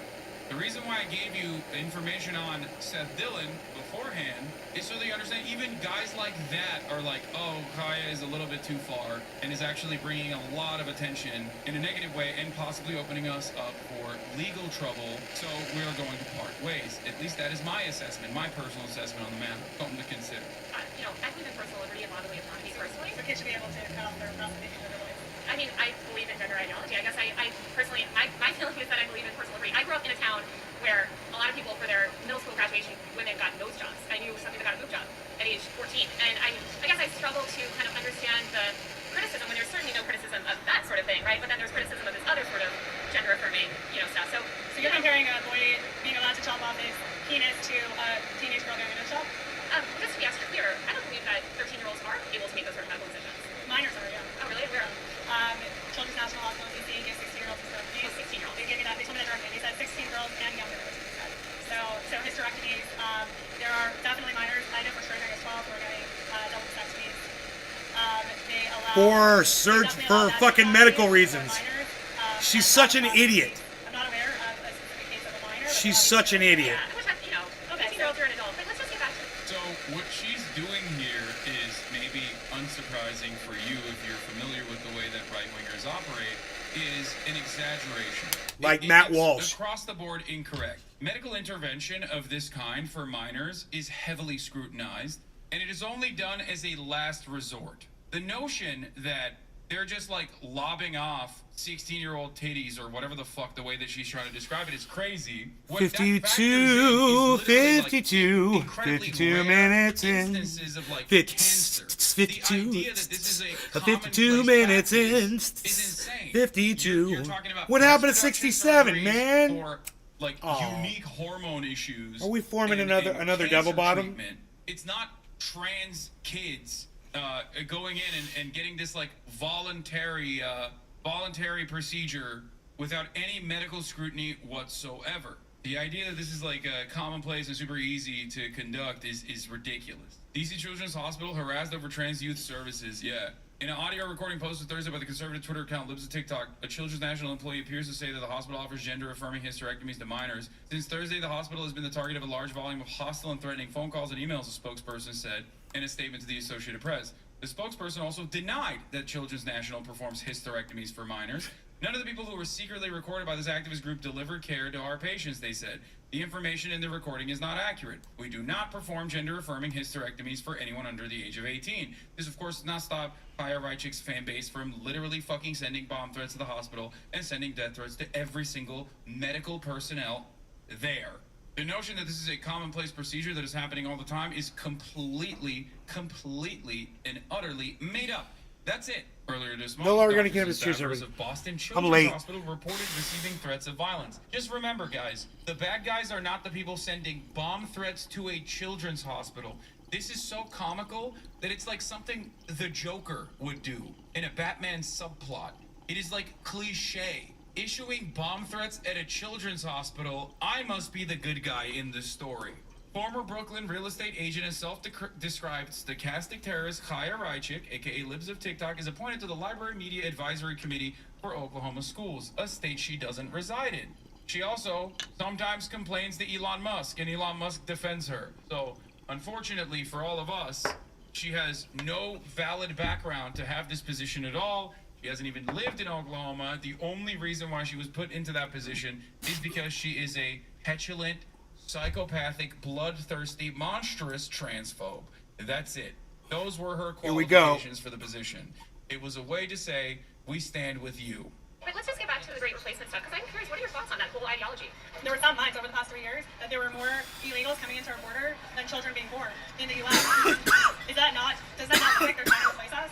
the reason why I gave you information on Seth Dillon beforehand is so that you understand even guys like that are like, oh, Kaya is a little bit too far and is actually bringing a lot of attention in a negative way and possibly opening us up for legal trouble. So we're going to part ways. At least that is my assessment, my personal assessment on the matter. Something to consider. I believe in personal liberty and bodily autonomy personally. So kids should be able to cut off their breastfeeding literally. I mean, I believe in gender ideology. I guess I personally, my feeling is that I believe in personal liberty. I grew up in a town where a lot of people, for their middle school graduation, women got nose jobs. I knew somebody that got a boob job at age 14. And I guess I struggle to kind of understand the criticism when there's certainly no criticism of that sort of thing, right? But then there's criticism of this other sort of gender-affirming, stuff. So So you're comparing a boy being allowed to chop off his penis to a teenage girl going to shop? just to be extra clear, I don't believe that 13-year-olds are able to make those sort of medical decisions. Minors are, yeah. Oh, really? Where? Children's National Hospital in DC gives 16-year-olds a stroke. 16-year-olds. They gave me that. They told me that directly. They said 16 girls and younger. So For fucking medical reasons. She's such an idiot. I'm not aware of a specific case of a minor. She's such an idiot. Yeah, which, you know, 15-year-olds are an adult. But let's just get back to So what she's doing here is maybe unsurprising for you if you're familiar with the way that right-wingers operate, is an exaggeration. Like Matt Walsh. Across the board incorrect. Medical intervention of this kind for minors is heavily scrutinized, and it is only done as a last resort. The notion that they're just like lobbing off 16-year-old titties or whatever the fuck the way that she's trying to describe it is crazy. What that factors in is literally, like, incredibly rare minutes in. instances of like 50, cancer. 52, The idea that this is a 52 minutes in. is insane. 52. You're talking about What happened at breast reduction 67, surgeries man? Or like unique hormone issues. Are we forming and another cancer double bottom? treatment. It's not trans kids going in and getting this like voluntary procedure without any medical scrutiny whatsoever. The idea that this is like commonplace and super easy to conduct is ridiculous. DC Children's Hospital harassed over trans youth services. Yeah. In an audio recording posted Thursday by the conservative Twitter account Libs of TikTok, a Children's National employee appears to say that the hospital offers gender-affirming hysterectomies to minors. Since Thursday, the hospital has been the target of a large volume of hostile and threatening phone calls and emails, a spokesperson said in a statement to the Associated Press. The spokesperson also denied that Children's National performs hysterectomies for minors. None of the people who were secretly recorded by this activist group delivered care to our patients, they said. The information in the recording is not accurate. We do not perform gender-affirming hysterectomies for anyone under the age of 18. This, of course, does not stop Kaya Reichik's fan base from literally fucking sending bomb threats to the hospital and sending death threats to every single medical personnel there. The notion that this is a commonplace procedure that is happening all the time is completely and utterly made up. That's it. Earlier this month, No longer gonna doctors get and his cheers, staffers everybody. of Boston I'm Children's late. Hospital reported receiving threats of violence. Just remember, guys, the bad guys are not the people sending bomb threats to a children's hospital. This is so comical that it's like something the Joker would do in a Batman subplot. It is like cliche. Issuing bomb threats at a children's hospital, I must be the good guy in this story. Former Brooklyn real estate agent and self-described stochastic terrorist Kaya Reichik, aka Libs of TikTok, is appointed to the Library Media Advisory Committee for Oklahoma schools, a state she doesn't reside in. She also sometimes complains to Elon Musk, and Elon Musk defends her. So, unfortunately for all of us, she has no valid background to have this position at all. She hasn't even lived in Oklahoma. The only reason why she was put into that position is because she is a petulant, psychopathic, bloodthirsty, monstrous transphobe. That's it. Those were her qualifications for the position. It was a way to say, we stand with you. But let's just get back to the great replacement stuff, because I'm curious, what are your thoughts on that whole ideology? There were some minds over the past 3 years that there were more illegals coming into our border than children being born in the U.S. Does that not think they're trying to replace us?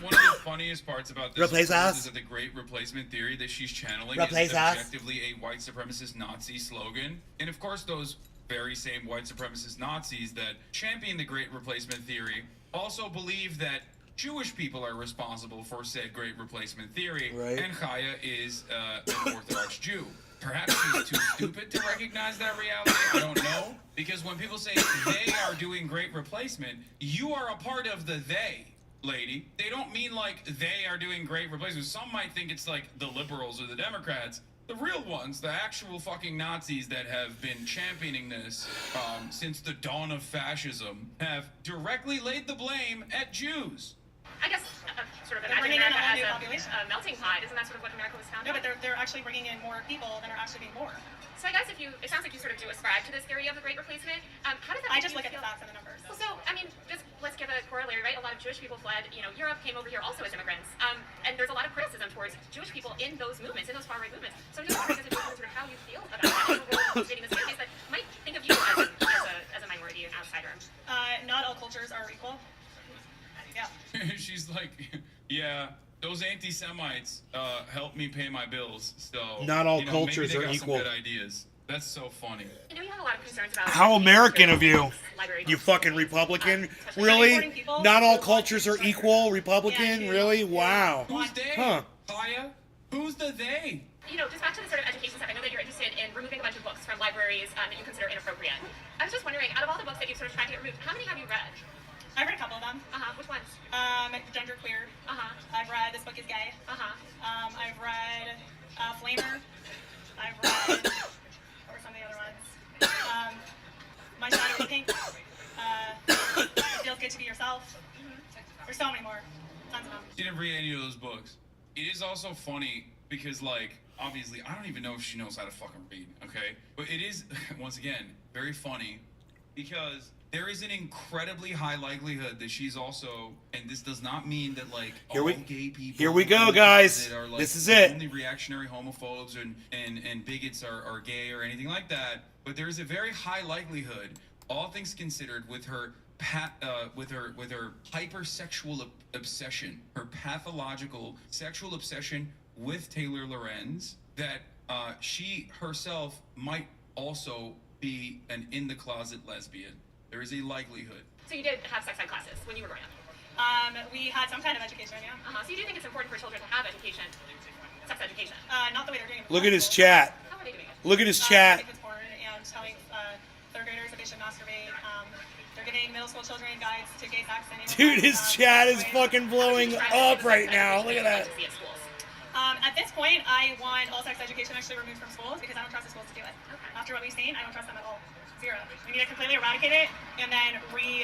One of the funniest parts about this Replace us? is that the great replacement theory that she's channeling Replace is us? objectively a white supremacist Nazi slogan. And of course, those very same white supremacist Nazis that champion the great replacement theory also believe that Jewish people are responsible for said great replacement theory, Right. and Chaya is an Orthodox Jew. Perhaps she's too stupid to recognize that reality. I don't know. Because when people say they are doing great replacement, you are a part of the they, lady. They don't mean like they are doing great replacement. Some might think it's like the liberals or the Democrats. The real ones, the actual fucking Nazis that have been championing this since the dawn of fascism, have directly laid the blame at Jews. I guess sort of They're imagine bringing in America a whole as new population. a melting pot. Isn't that sort of what America was founded No, but on? they're actually bringing in more people than are actually being born. So I guess it sounds like you sort of do ascribe to this theory of the great replacement. How does that I make just you look at the feel? facts and the numbers. Well, so, I mean, just let's give a corollary, right? A lot of Jewish people fled, Europe, came over here also as immigrants. And there's a lot of criticism towards Jewish people in those movements, in those far-right movements. So I'm just wondering sort of how you feel about that. And the role of this case that might think of you as a minority, an outsider. Not all cultures are equal. Yeah. She's like, yeah, those anti-Semites help me pay my bills. So Not all maybe cultures they are got equal. Some good ideas. That's so funny. You have a lot of concerns about How American of you. library You fucking Republican. especially Really? importing people Not all who cultures are want to equal? Republican? Yeah, Really? Wow. Who's they? Huh. Kaya? Who's the they? just back to the sort of education stuff, I know that you're interested in removing a bunch of books from libraries that you consider inappropriate. I was just wondering, out of all the books that you've sort of tried to get removed, how many have you read? I've read a couple of them. Which ones? Genderqueer. Uh-huh. I've read This Book Is Gay. I've read Flamer. I've read what were some of the other ones? My Shadow is Pink. It Feels Good to Be Yourself. There's so many more. Tons of them. She didn't read any of those books. It is also funny because, like, obviously, I don't even know if she knows how to fucking read, okay? But it is, once again, very funny because there is an incredibly high likelihood that she's also, and this does not mean that, like, gay people here we go, guys. are, like, this is it. Only reactionary homophobes and bigots are gay or anything like that. But there is a very high likelihood, all things considered, with her hypersexual obsession, her pathological sexual obsession with Taylor Lorenz, that she herself might also be an in-the-closet lesbian. There is a likelihood. So you did have sex ed classes when you were growing up? We had some kind of education, yeah. So you do think it's important for children to have education, sex education? Not the way they're doing it. Look at his chat. How are they doing it? Look at his chat. It's porn and telling third graders that they should masturbate. They're giving middle school children guides to gay sex. Dude, his chat is fucking blowing up right now. Look at that. At this point, I want all sex education actually removed from schools because I don't trust the schools to do it. Okay. After what we've seen, I don't trust them at all. Zero. We need to completely eradicate it and then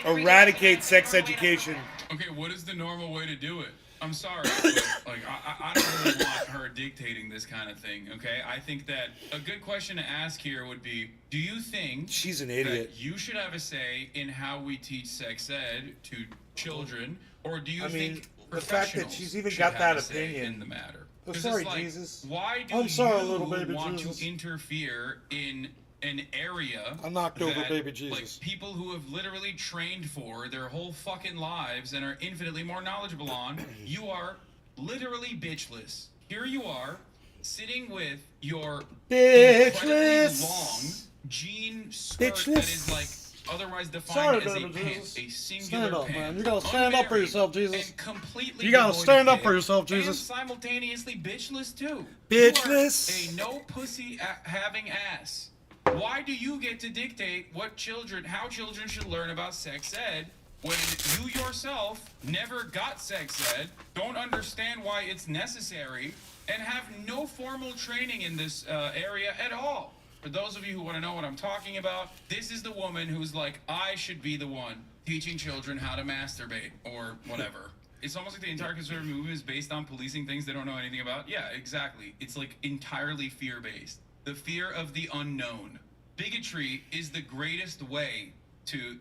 Eradicate sex education. Okay, what is the normal way to do it? I'm sorry, but, like, I don't really want her dictating this kind of thing, okay? I think that a good question to ask here would be, do you think she's an idiot? That you should have a say in how we teach sex ed to children, or do you think the fact that she's even got that opinion in the matter? Oh, sorry, like, Jesus. Why do I'm sorry, you little baby want Jesus. to interfere in an area I knocked over that, baby Jesus. like, people who have literally trained for their whole fucking lives and are infinitely more knowledgeable on? You are literally bitchless. Here you are, sitting with your incredibly long jean skirt that is, like, otherwise defined as a pant, a singular pant. Man. You gotta stand up for yourself, Jesus. And completely you gotta devoid stand of up for yourself, Jesus. And simultaneously bitchless too. Bitchless. You are a no pussy having ass. Why do you get to dictate how children should learn about sex ed when you yourself never got sex ed, don't understand why it's necessary, and have no formal training in this area at all? For those of you who want to know what I'm talking about, this is the woman who's like, I should be the one teaching children how to masturbate or whatever. It's almost like the entire conservative movement is based on policing things they don't know anything about. Yeah, exactly. It's like entirely fear-based. The fear of the unknown. Bigotry is the greatest way to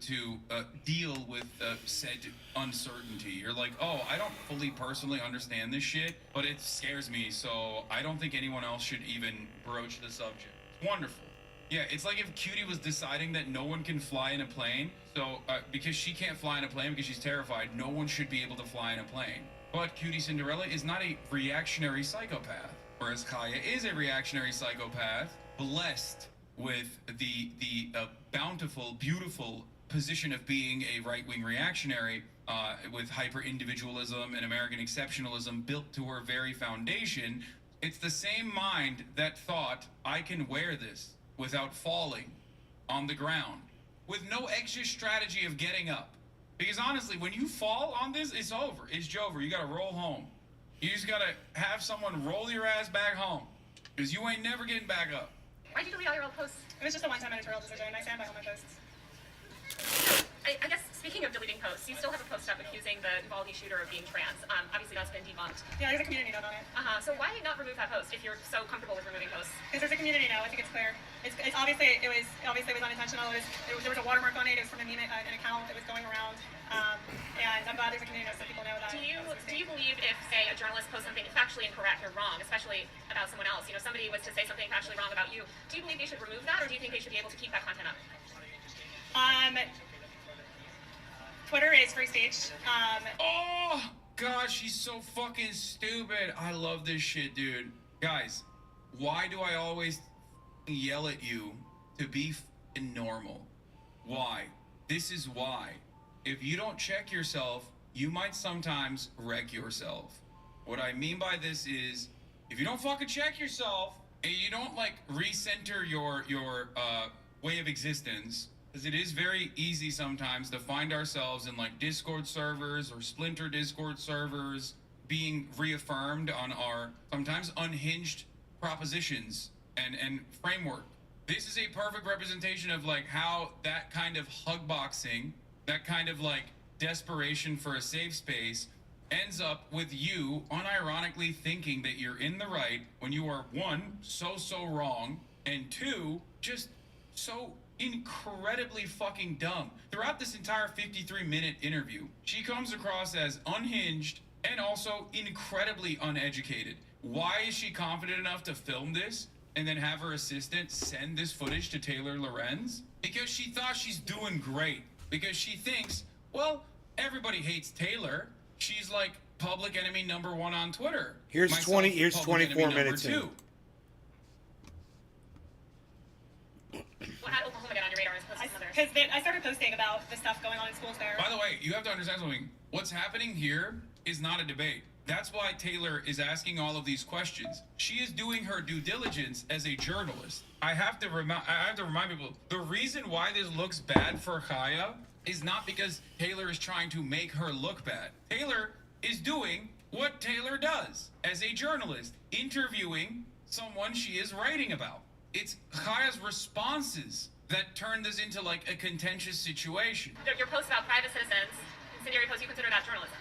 deal with said uncertainty. You're like, oh, I don't fully personally understand this shit, but it scares me, so I don't think anyone else should even broach the subject. Wonderful. Yeah, it's like if Cutie was deciding that no one can fly in a plane, so because she can't fly in a plane because she's terrified, no one should be able to fly in a plane. But Cutie Cinderella is not a reactionary psychopath, whereas Kaya is a reactionary psychopath, blessed with the bountiful, beautiful position of being a right-wing reactionary, with hyper-individualism and American exceptionalism built to her very foundation. It's the same mind that thought, I can wear this without falling on the ground, with no extra strategy of getting up. Because honestly, when you fall on this, it's over. It's Jover. You gotta roll home. You just gotta have someone roll your ass back home, because you ain't never getting back up. Why'd you delete all your old posts? It was just a one-time editorial decision. I stand by all my posts. I guess, speaking of deleting posts, you still have a post up accusing the Uvalde shooter of being trans. Obviously, that's been debunked. Yeah, there's a community note on it. So why not remove that post if you're so comfortable with removing posts? Because there's a community note. I think it's clear. It's obviously it was unintentional. There was a watermark on it. It was from an account that was going around. And I'm glad there's a community note so people know that. Do you believe if, say, a journalist posts something factually incorrect or wrong, especially about someone else, somebody was to say something factually wrong about you, do you believe they should remove that, or do you think they should be able to keep that content up? Twitter is free speech. Oh, gosh, she's so fucking stupid. I love this shit, dude. Guys, why do I always yell at you to be fucking normal? Why? This is why. If you don't check yourself, you might sometimes wreck yourself. What I mean by this is, if you don't fucking check yourself, and you don't, like, recenter your way of existence, because it is very easy sometimes to find ourselves in like Discord servers or splinter Discord servers being reaffirmed on our sometimes unhinged propositions and framework. This is a perfect representation of like how that kind of hug boxing, that kind of like desperation for a safe space ends up with you unironically thinking that you're in the right when you are, one, so wrong, and two, just so incredibly fucking dumb. Throughout this entire 53-minute interview, she comes across as unhinged and also incredibly uneducated. Why is she confident enough to film this and then have her assistant send this footage to Taylor Lorenz? Because she thought she's doing great. Because she thinks, well, everybody hates Taylor. She's like public enemy number 1 on Twitter. Here's Myself, 24 public enemy minutes number in. 2. What had Oklahoma get on your radar as opposed to some others? Because I started posting about the stuff going on in schools there. By the way, you have to understand something. What's happening here is not a debate. That's why Taylor is asking all of these questions. She is doing her due diligence as a journalist. I have to remind people, the reason why this looks bad for Chaya is not because Taylor is trying to make her look bad. Taylor is doing what Taylor does as a journalist, interviewing someone she is writing about. It's Chaya's responses that turn this into like a contentious situation. Your posts about private citizens, incendiary posts, you consider that journalism?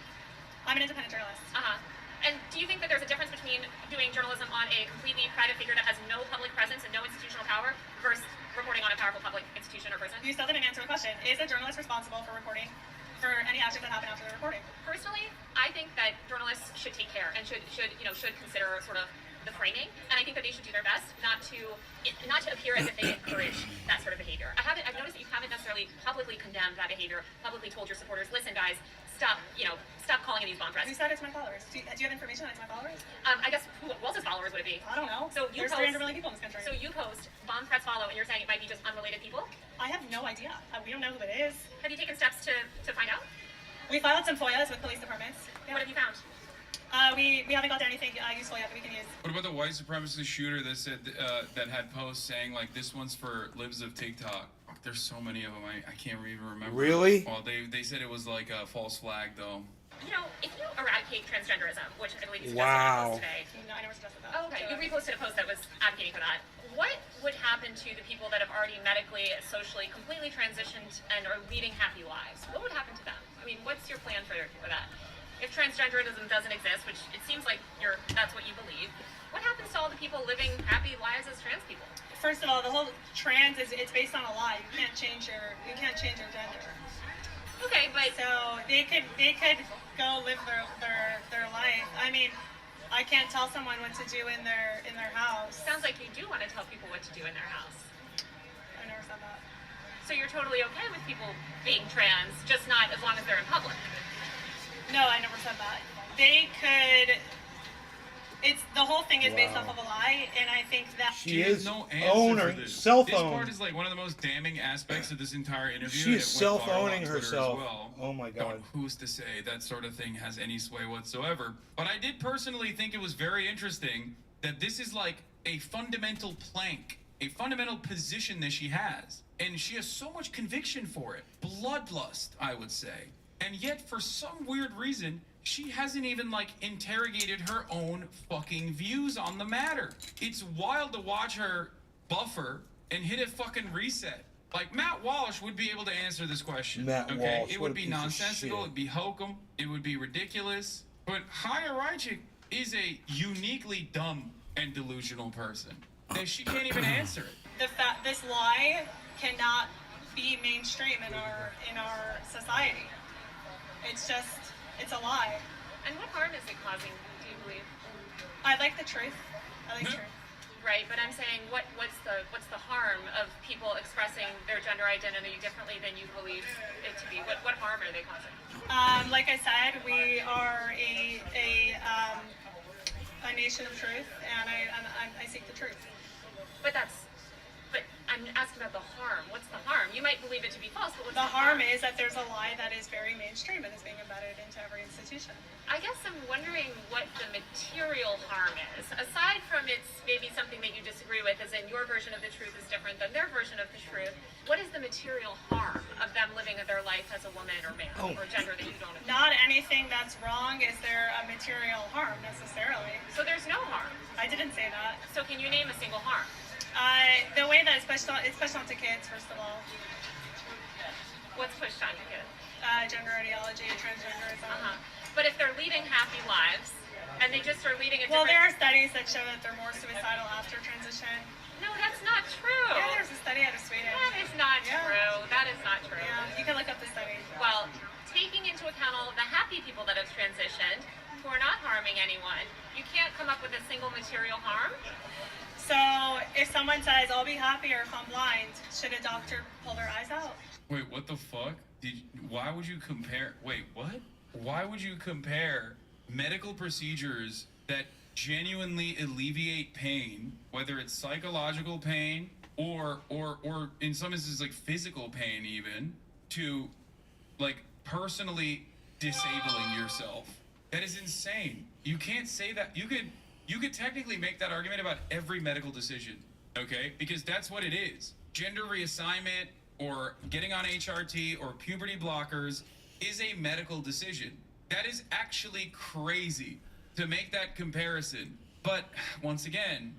I'm an independent journalist. Uh-huh. And do you think that there's a difference between doing journalism on a completely private figure that has no public presence and no institutional power versus reporting on a powerful public institution or person? You still didn't answer the question. Is a journalist responsible for reporting for any actions that happen after the reporting? Personally, I think that journalists should take care and should consider sort of the framing, and I think that they should do their best not to appear as if they encourage that sort of behavior. I've noticed that you haven't necessarily publicly condemned that behavior, publicly told your supporters, listen guys, stop calling in these bomb threats. Who said it's my followers? Do you have information on it's my followers? I guess who else's followers would it be? I don't know. So There's 300 million people in this country. So you post bomb threats follow, and you're saying it might be just unrelated people? I have no idea. We don't know who it is. Have you taken steps to find out? We filed some FOIAs with police departments. What have you found? We haven't got to anything useful yet that we can use. What about the white supremacist shooter that said that had posts saying like this one's for libs of TikTok? There's so many of them. I can't even remember. Really? Well, they said it was like a false flag though. You know, if you eradicate transgenderism, which I believe you suggested Wow. in a post today. No, I never suggested that. Oh, okay. You reposted a post that was advocating for that. What would happen to the people that have already medically, socially, completely transitioned and are leading happy lives? What would happen to them? I mean, what's your plan for that? If transgenderism doesn't exist, which it seems like that's what you believe, what happens to all the people living happy lives as trans people? First of all, the whole trans it's based on a lie. You can't change your gender. Okay, but So they could go live their life. I mean, I can't tell someone what to do in their house. sounds like you do want to tell people what to do in their house. I never said that. So you're totally okay with people being trans, just not as long as they're in public. No, I never said that. They could. It's the whole thing is based off of a lie, and I think that She has is no answer owner, for this. self-owned. This part is like one of the most damning aspects of this entire interview. She and is it went viral self-owning on Twitter as herself. well. Oh my Now, God. who's to say that sort of thing has any sway whatsoever? But I did personally think it was very interesting that this is like a fundamental plank, a fundamental position that she has. And she has so much conviction for it. Bloodlust, I would say. And yet, for some weird reason, she hasn't even, like, interrogated her own fucking views on the matter. It's wild to watch her buffer and hit a fucking reset. Like, Matt Walsh would be able to answer this question. Matt okay? Walsh, It what would a be piece of nonsensical, shit. it'd be hokum, it would be ridiculous. But Chaya Raichik is a uniquely dumb and delusional person. That she can't even answer it. this lie cannot be mainstream in our society. It's a lie. And what harm is it causing, do you believe? I like the truth. I like truth. Right, but I'm saying what's the harm of people expressing their gender identity differently than you believe it to be? What harm are they causing? Like I said, we are a nation of truth, and I seek the truth. But I'm asking about the harm. What's the harm? You might believe it to be false, but what's The harm is that there's a lie that is very mainstream and is being embedded into every institution. I guess I'm wondering what the material harm is. Aside from it's maybe something that you disagree with, as in your version of the truth is different than their version of the truth, what is the material harm of them living their life as a woman or man or gender that you don't agree with? Not anything that's wrong is there a material harm necessarily. So there's no harm. I didn't say that. So can you name a single harm? The way that it's pushed onto kids, first of all. What's pushed onto kids? Gender ideology, transgenderism. But if they're leading happy lives, and they just are leading a Well, different... there are studies that show that they're more suicidal after transition. No, that's not true. Yeah, there's a study out of Sweden. That is not true. That is not true. Yeah, you can look up the study. Well, taking into account all of the happy people that have transitioned, who are not harming anyone, you can't come up with a single material harm. So if someone says, I'll be happier if I'm blind, should a doctor pull their eyes out? Wait, what the fuck? Why would you compare? Wait, what? Why would you compare medical procedures that genuinely alleviate pain, whether it's psychological pain or in some instances like physical pain even, to like personally disabling yourself? That is insane. You can't say that. You could technically make that argument about every medical decision, okay? Because that's what it is. Gender reassignment or getting on HRT or puberty blockers is a medical decision. That is actually crazy to make that comparison. But once again,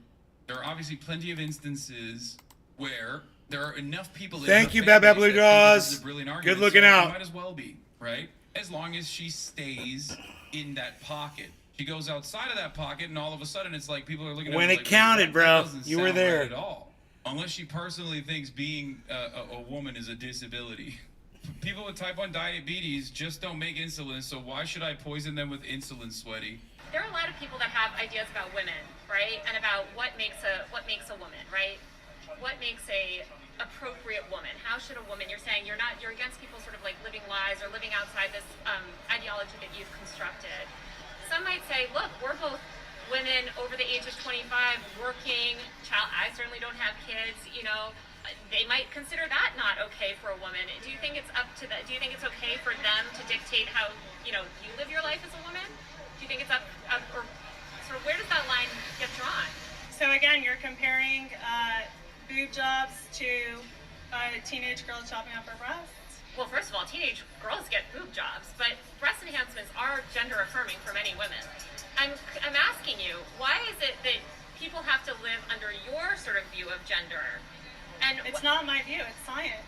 there are obviously plenty of instances where there are enough people. Thank you, Bad Bad Blue Jaws. Good looking out. Might as well be, right? As long as she stays in that pocket. She goes outside of that pocket, and all of a sudden, it's like people are looking at When her it like, counted, that bro. doesn't You were sound there. right at all. Unless she personally thinks being a woman is a disability. People with type 1 diabetes just don't make insulin, so why should I poison them with insulin, sweaty? There are a lot of people that have ideas about women, right? And about what makes a woman, right? What makes a appropriate woman? How should a woman? You're saying you're against people sort of like living lies or living outside this ideology that you've constructed. Some might say, look, we're both women over the age of 25, working. I certainly don't have kids. You know, they might consider that not okay for a woman. Do you think it's up to do you think it's okay for them to dictate how you live your life as a woman? Do you think it's up or sort of where does that line get drawn? So again, you're comparing boob jobs to teenage girls chopping off her breasts. Well, first of all, teenage girls get boob jobs, but breast enhancements are gender affirming for many women. I'm asking you, why is it that people have to live under your sort of view of gender? And it's not my view, it's science.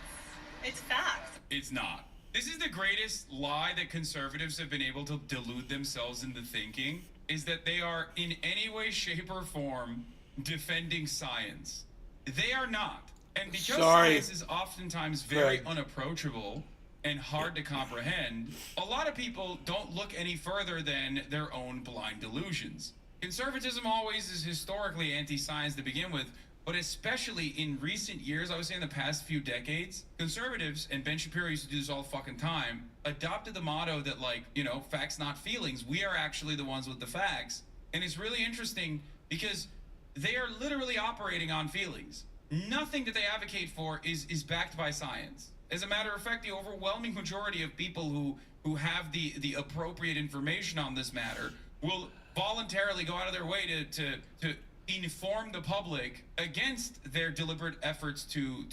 It's facts. It's not. This is the greatest lie that conservatives have been able to delude themselves into thinking, is that they are in any way, shape, or form defending science. They are not. And because science is oftentimes very unapproachable and hard to comprehend, a lot of people don't look any further than their own blind delusions. Conservatism always is historically anti-science to begin with, but especially in recent years, I would say in the past few decades, conservatives, and Ben Shapiro used to do this all fucking time, adopted the motto that, like, facts not feelings. We are actually the ones with the facts. And it's really interesting because they are literally operating on feelings. Nothing that they advocate for is backed by science. As a matter of fact, the overwhelming majority of people who have the appropriate information on this matter will voluntarily go out of their way to inform the public against their deliberate efforts to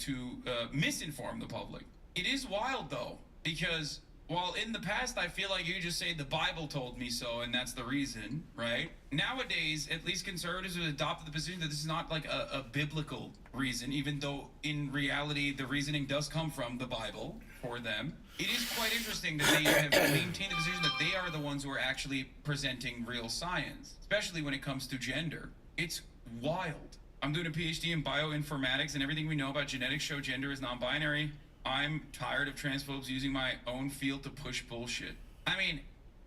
misinform the public. It is wild, though, because while in the past I feel like you just say the Bible told me so and that's the reason, right? Nowadays, at least conservatives have adopted the position that this is not like a biblical reason, even though in reality the reasoning does come from the Bible for them. It is quite interesting that they have maintained the position that they are the ones who are actually presenting real science, especially when it comes to gender. It's wild. I'm doing a PhD in bioinformatics, and everything we know about genetics show gender is non-binary. I'm tired of transphobes using my own field to push bullshit. I mean,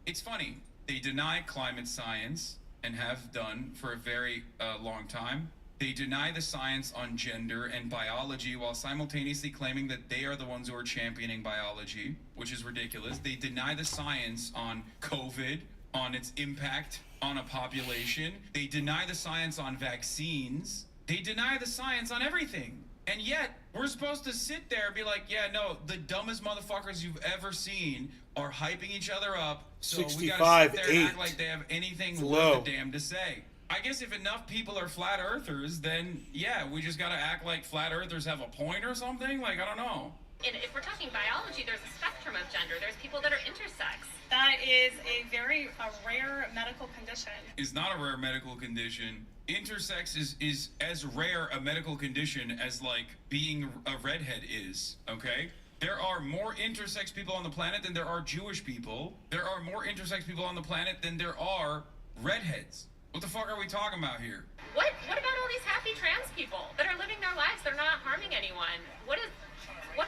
it's funny. They deny climate science and have done for a very long time. They deny the science on gender and biology while simultaneously claiming that they are the ones who are championing biology, which is ridiculous. They deny the science on COVID, on its impact on a population. They deny the science on vaccines. They deny the science on everything. And yet, we're supposed to sit there and be like, yeah, no, the dumbest motherfuckers you've ever seen are hyping each other up. So we gotta sit there and act like they have anything worth a damn to say. I guess if enough people are flat earthers, then yeah, we just gotta act like flat earthers have a point or something. Like, I don't know. And if we're talking biology, there's a spectrum of gender. There's people that are intersex. That is a rare medical condition. It's not a rare medical condition. Intersex is as rare a medical condition as like being a redhead is, okay? There are more intersex people on the planet than there are Jewish people. There are more intersex people on the planet than there are redheads. What the fuck are we talking about here? What about all these happy trans people that are living their lives? They're not harming anyone. What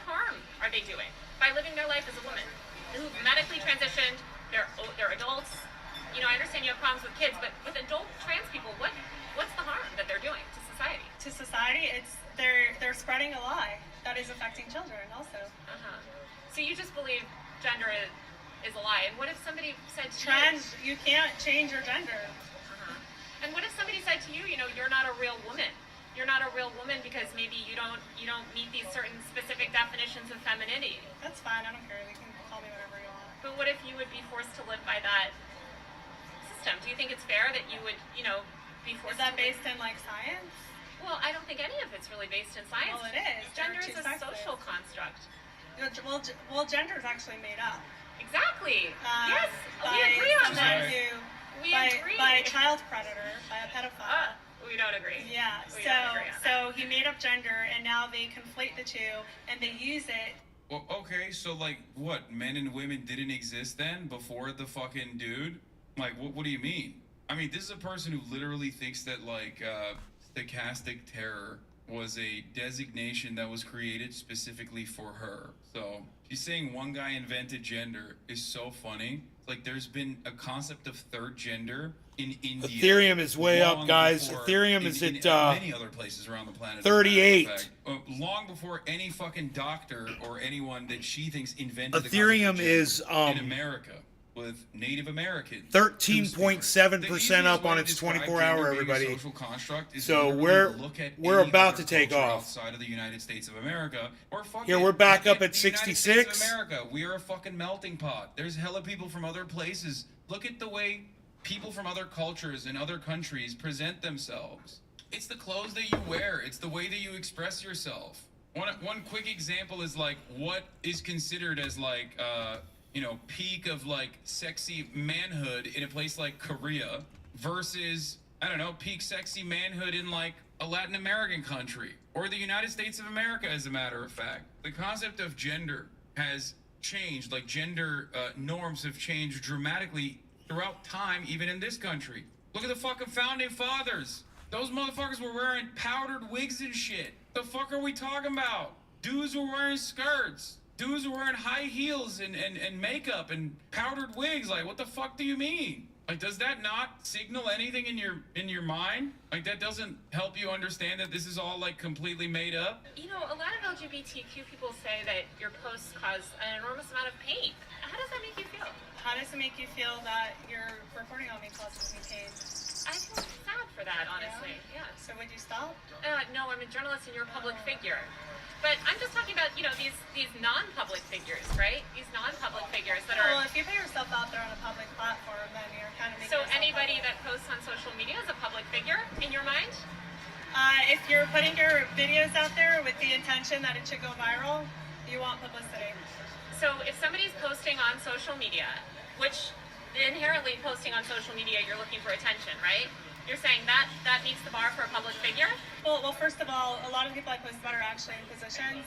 harm are they doing by living their life as a woman who've medically transitioned? They're adults. You know, I understand you have problems with kids, but with adult trans people, what's the harm that they're doing to society? To society, it's they're spreading a lie that is affecting children also. So you just believe gender is a lie. And what if somebody said to you can't change your gender. And what if somebody said to you, you know, you're not a real woman? You're not a real woman because maybe you don't meet these certain specific definitions of femininity. That's fine. I don't care. You can call me whatever you want. But what if you would be forced to live by that system? Do you think it's fair that you would, you know, be forced? Is that based in like science? Well, I don't think any of it's really based in science. Well, it is. Gender is a social construct. Well, gender is actually made up. Exactly. Yes, we By agree on someone that. who- by a child predator, by a pedophile. We don't agree. Yeah. We don't agree on So he made up gender, and now they conflate the two, and they use it. Well, okay, so like what? Men and women didn't exist then before the fucking dude? Like, what do you mean? I mean, this is a person who literally thinks that like stochastic terror was a designation that was created specifically for her. So she's saying one guy invented gender is so funny. Like, there's been a concept of third gender in India. Ethereum is way up, guys. Ethereum is at many other places around the planet. 38. Long before any fucking doctor or anyone that she thinks invented Ethereum is in America with Native Americans. 13.7% up on its 24-hour, everybody. Social construct is So look at we're any about other to take culture off. outside of the United States of America, or fucking Here, we're back look up at the United 66. States of America, we are a fucking melting pot. There's hella people from other places. Look at the way people from other cultures and other countries present themselves. It's the clothes that you wear. It's the way that you express yourself. One quick example is like what is considered as like you know, peak of like sexy manhood in a place like Korea versus, I don't know, peak sexy manhood in like a Latin American country or the United States of America, as a matter of fact. The concept of gender has changed, like gender norms have changed dramatically throughout time, even in this country. Look at the fucking founding fathers. Those motherfuckers were wearing powdered wigs and shit. The fuck are we talking about? Dudes were wearing skirts. Dudes were wearing high heels and makeup and powdered wigs. Like, what the fuck do you mean? Like, does that not signal anything in your mind? Like, that doesn't help you understand that this is all like completely made up? You know, a lot of LGBTQ people say that your posts cause an enormous amount of pain. How does that make you feel? How does it make you feel that your reporting on me causes me pain? I feel sad for that, honestly. Yeah. So would you stop? No, I'm a journalist and you're a public figure. But I'm just talking about, you know, these non-public figures, right? These non-public figures that are... Well, if you put yourself out there on a public platform, then you're kind of making So yourself anybody public. that posts on social media is a public figure, in your mind? If you're putting your videos out there with the intention that it should go viral, you want publicity. So if somebody's posting on social media, which inherently posting on social media, you're looking for attention, right? You're saying that meets the bar for a public figure? Well, first of all, a lot of the people I post about are actually in positions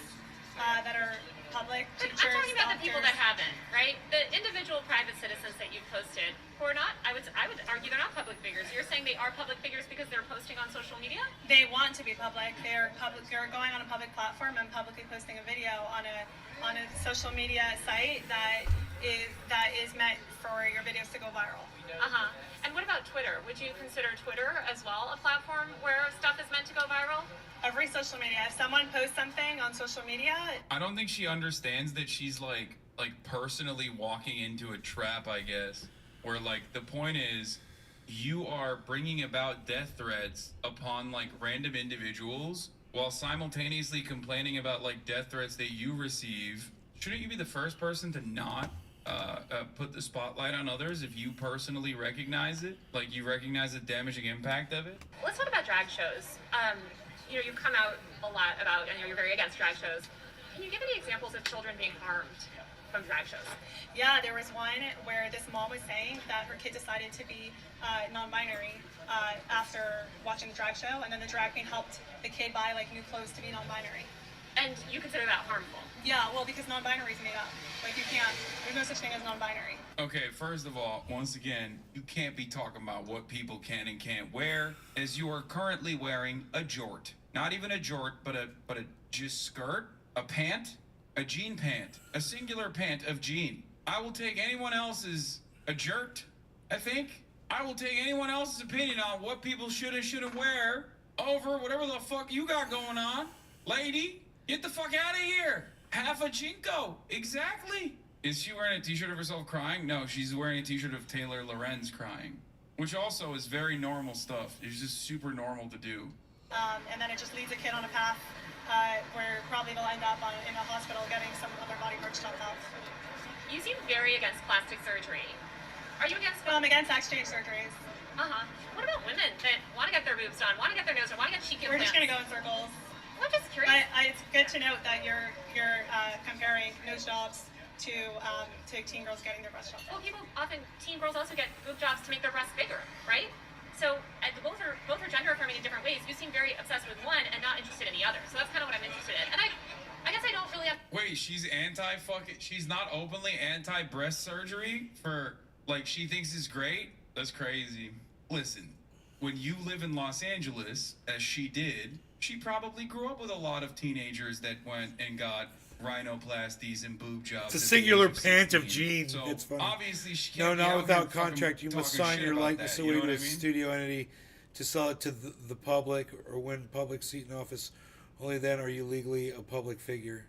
that are public, But teachers, I'm talking about the people doctors. that haven't, right? The individual private citizens that you've posted who are not, I would argue they're not public figures. You're saying they are public figures because they're posting on social media? They want to be public. They're public. They're going on a public platform and publicly posting a video on a social media site that is meant for your videos to go viral. Uh-huh. And what about Twitter? Would you consider Twitter as well a platform where stuff is meant to go viral? Every social media. If someone posts something on social media, I don't think she understands that she's like personally walking into a trap, I guess, where like the point is you are bringing about death threats upon like random individuals while simultaneously complaining about like death threats that you receive, shouldn't you be the first person to not put the spotlight on others if you personally recognize it? Like you recognize the damaging impact of it? Let's talk about drag shows. You know, you've come out a lot about, and you're very against drag shows. Can you give any examples of children being harmed from drag shows? Yeah, there was one where this mom was saying that her kid decided to be non-binary after watching the drag show, and then the drag queen helped the kid buy like new clothes to be non-binary. And you consider that harmful? Yeah, well, because non-binary is made up. Like you can't. There's no such thing as non-binary. Okay, first of all, once again, you can't be talking about what people can and can't wear, as you are currently wearing a jort. Not even a jort, but a just skirt, a pant, a jean pant, a singular pant of jean. I will take anyone else's a jert, I think. I will take anyone else's opinion on what people should and shouldn't wear over whatever the fuck you got going on. Lady, get the fuck out of here. Half a jinko. Exactly. Is she wearing a t-shirt of herself crying? No, she's wearing a t-shirt of Taylor Lorenz crying, which also is very normal stuff. It's just super normal to do. And then it just leads a kid on a path where probably they'll end up in a hospital getting some of their body parts chopped off. You seem very against plastic surgery. Are you against? I'm against exchange surgeries. What about women that want to get their boobs done, want to get their nose done, want to get cheek We're implants? just gonna go in circles. I'm just curious. But it's good to note that you're comparing nose jobs to teen girls getting their breast jobs. Well, teen girls also get boob jobs to make their breasts bigger, right? So both are gender affirming in different ways. You seem very obsessed with one and not interested in the other. So that's kind of what I'm interested in. And I guess I don't really have. Wait, she's she's not openly anti-breast surgery for, like, she thinks it's great? That's crazy. Listen, when you live in Los Angeles, as she did, she probably grew up with a lot of teenagers that went and got rhinoplasties and boob jobs. It's a singular at the age pant of 16. jeans. So It's funny. obviously she No, can't be not out without here fucking contract. You must talking sign shit your about likeness that, away you know to a what I mean? studio entity to sell it to the public or win public seat in office. Only then are you legally a public figure.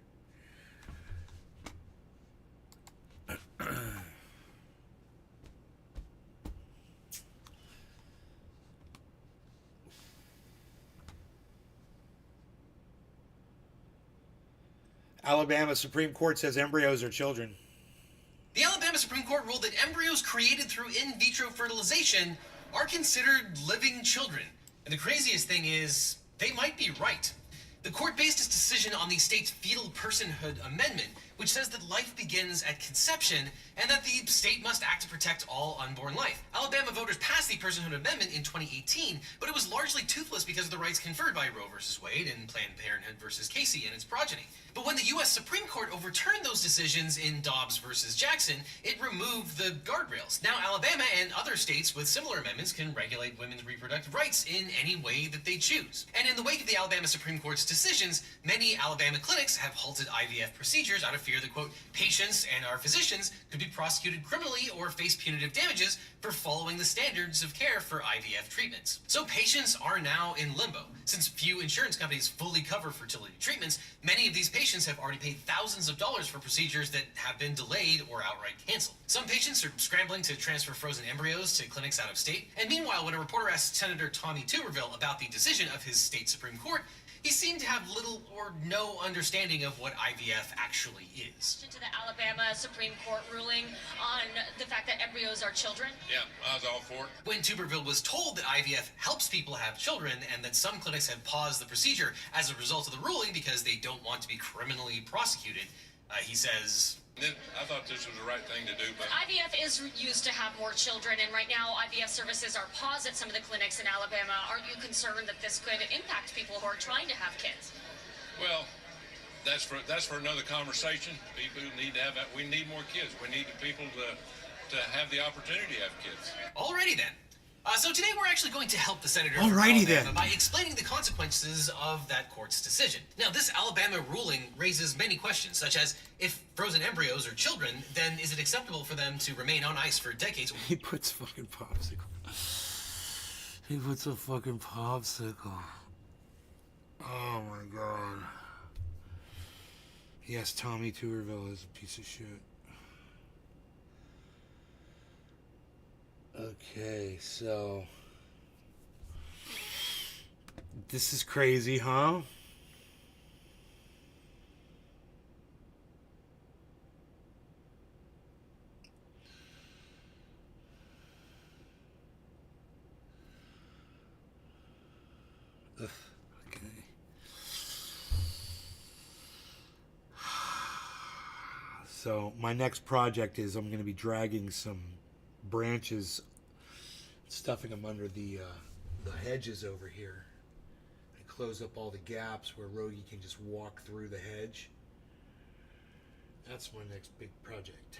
Alabama Supreme Court says embryos are children. The Alabama Supreme Court ruled that embryos created through in vitro fertilization are considered living children. And the craziest thing is, they might be right. The court based its decision on the state's Fetal Personhood Amendment, which says that life begins at conception and that the state must act to protect all unborn life. Alabama voters passed the Personhood Amendment in 2018, but it was largely toothless because of the rights conferred by Roe v. Wade and Planned Parenthood v. Casey and its progeny. But when the U.S. Supreme Court overturned those decisions in Dobbs v. Jackson, it removed the guardrails. Now Alabama and other states with similar amendments can regulate women's reproductive rights in any way that they choose. And in the wake of the Alabama Supreme Court's decisions, many Alabama clinics have halted IVF procedures out of fear that, quote, patients and our physicians could be prosecuted criminally or face punitive damages for following the standards of care for IVF treatments. So patients are now in limbo. Since few insurance companies fully cover fertility treatments, many of these patients have already paid thousands of dollars for procedures that have been delayed or outright canceled. Some patients are scrambling to transfer frozen embryos to clinics out of state. And meanwhile, when a reporter asked Senator Tommy Tuberville about the decision of his state Supreme Court, he seemed to have little or no understanding of what IVF actually is. To the Alabama Supreme Court ruling on the fact that embryos are children? Yeah, I was all for it. When Tuberville was told that IVF helps people have children and that some clinics have paused the procedure as a result of the ruling because they don't want to be criminally prosecuted, he says, I thought this was the right thing to do, but IVF is used to have more children, and right now IVF services are paused at some of the clinics in Alabama. Aren't you concerned that this could impact people who are trying to have kids? well, that's for another conversation. People need to have that. We need more kids. We need the people to have the opportunity to have kids. alrighty then. So today we're actually going to help the senator Alrighty from Alabama then. by explaining the consequences of that court's decision. Now, this Alabama ruling raises many questions, such as, if frozen embryos are children, then is it acceptable for them to remain on ice for decades? He puts fucking popsicle. He puts a fucking popsicle. Oh my god. Yes, Tommy Tuberville is a piece of shit. Okay, so this is crazy, huh? Ugh, okay. So my next project is I'm going to be dragging some branches, stuffing them under the hedges over here, and close up all the gaps where Rogie can just walk through the hedge. That's my next big project.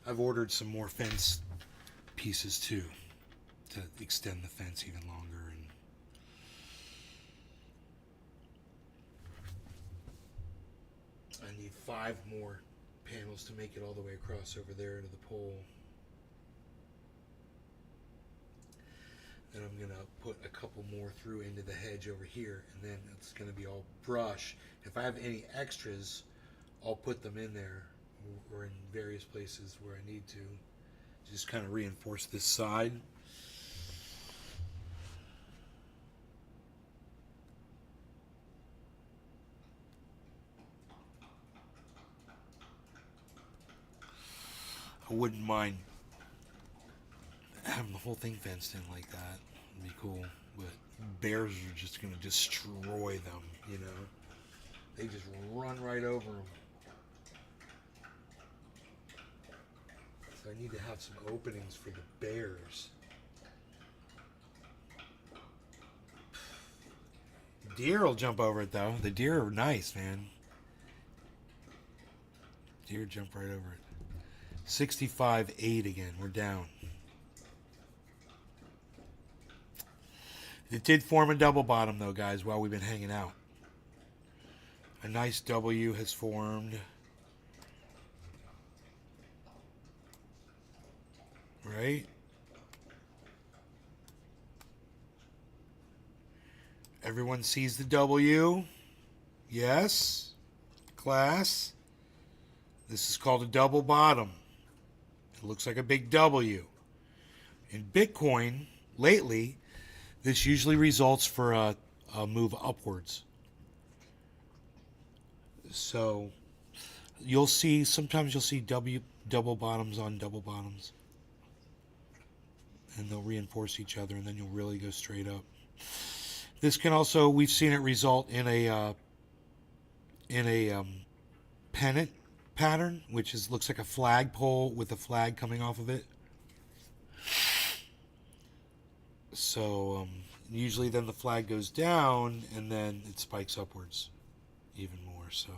I've ordered some more fence pieces too to extend the fence even longer. And I need 5 more panels to make it all the way across over there into the pole. Then I'm going to put a couple more through into the hedge over here, and then it's going to be all brush. If I have any extras, I'll put them in there or in various places where I need to just kind of reinforce this side. I wouldn't mind having the whole thing fenced in like that. It'd be cool, but bears are just going to destroy them, you know. They just run right over them. So I need to have some openings for the bears. Deer will jump over it though. The deer are nice, man. Deer jump right over it. 65.8 again. We're down. It did form a double bottom though, guys, while we've been hanging out. A nice W has formed. Right? Everyone sees the W. Yes. Class. This is called a double bottom. It looks like a big W. In Bitcoin, lately, this usually results for a move upwards. So you'll see, sometimes you'll see double bottoms on double bottoms. And they'll reinforce each other, and then you'll really go straight up. This can also, we've seen it result in a pennant pattern, which looks like a flagpole with a flag coming off of it. So usually then the flag goes down, and then it spikes upwards even more. So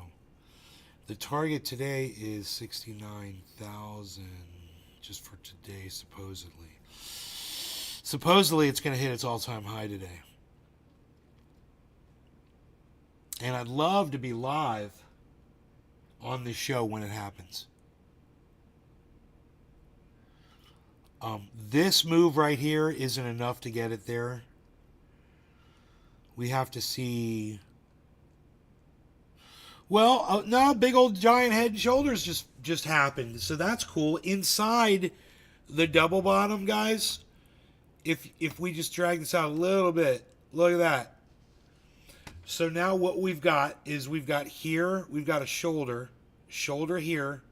the target today is 69,000 just for today, supposedly. Supposedly it's going to hit its all-time high today. And I'd love to be live on this show when it happens. This move right here isn't enough to get it there. We have to see... Well, no, big old giant head and shoulders just happened. So that's cool. Inside the double bottom, guys, if we just drag this out a little bit, look at that. So now what we've got is we've got here, we've got a shoulder here,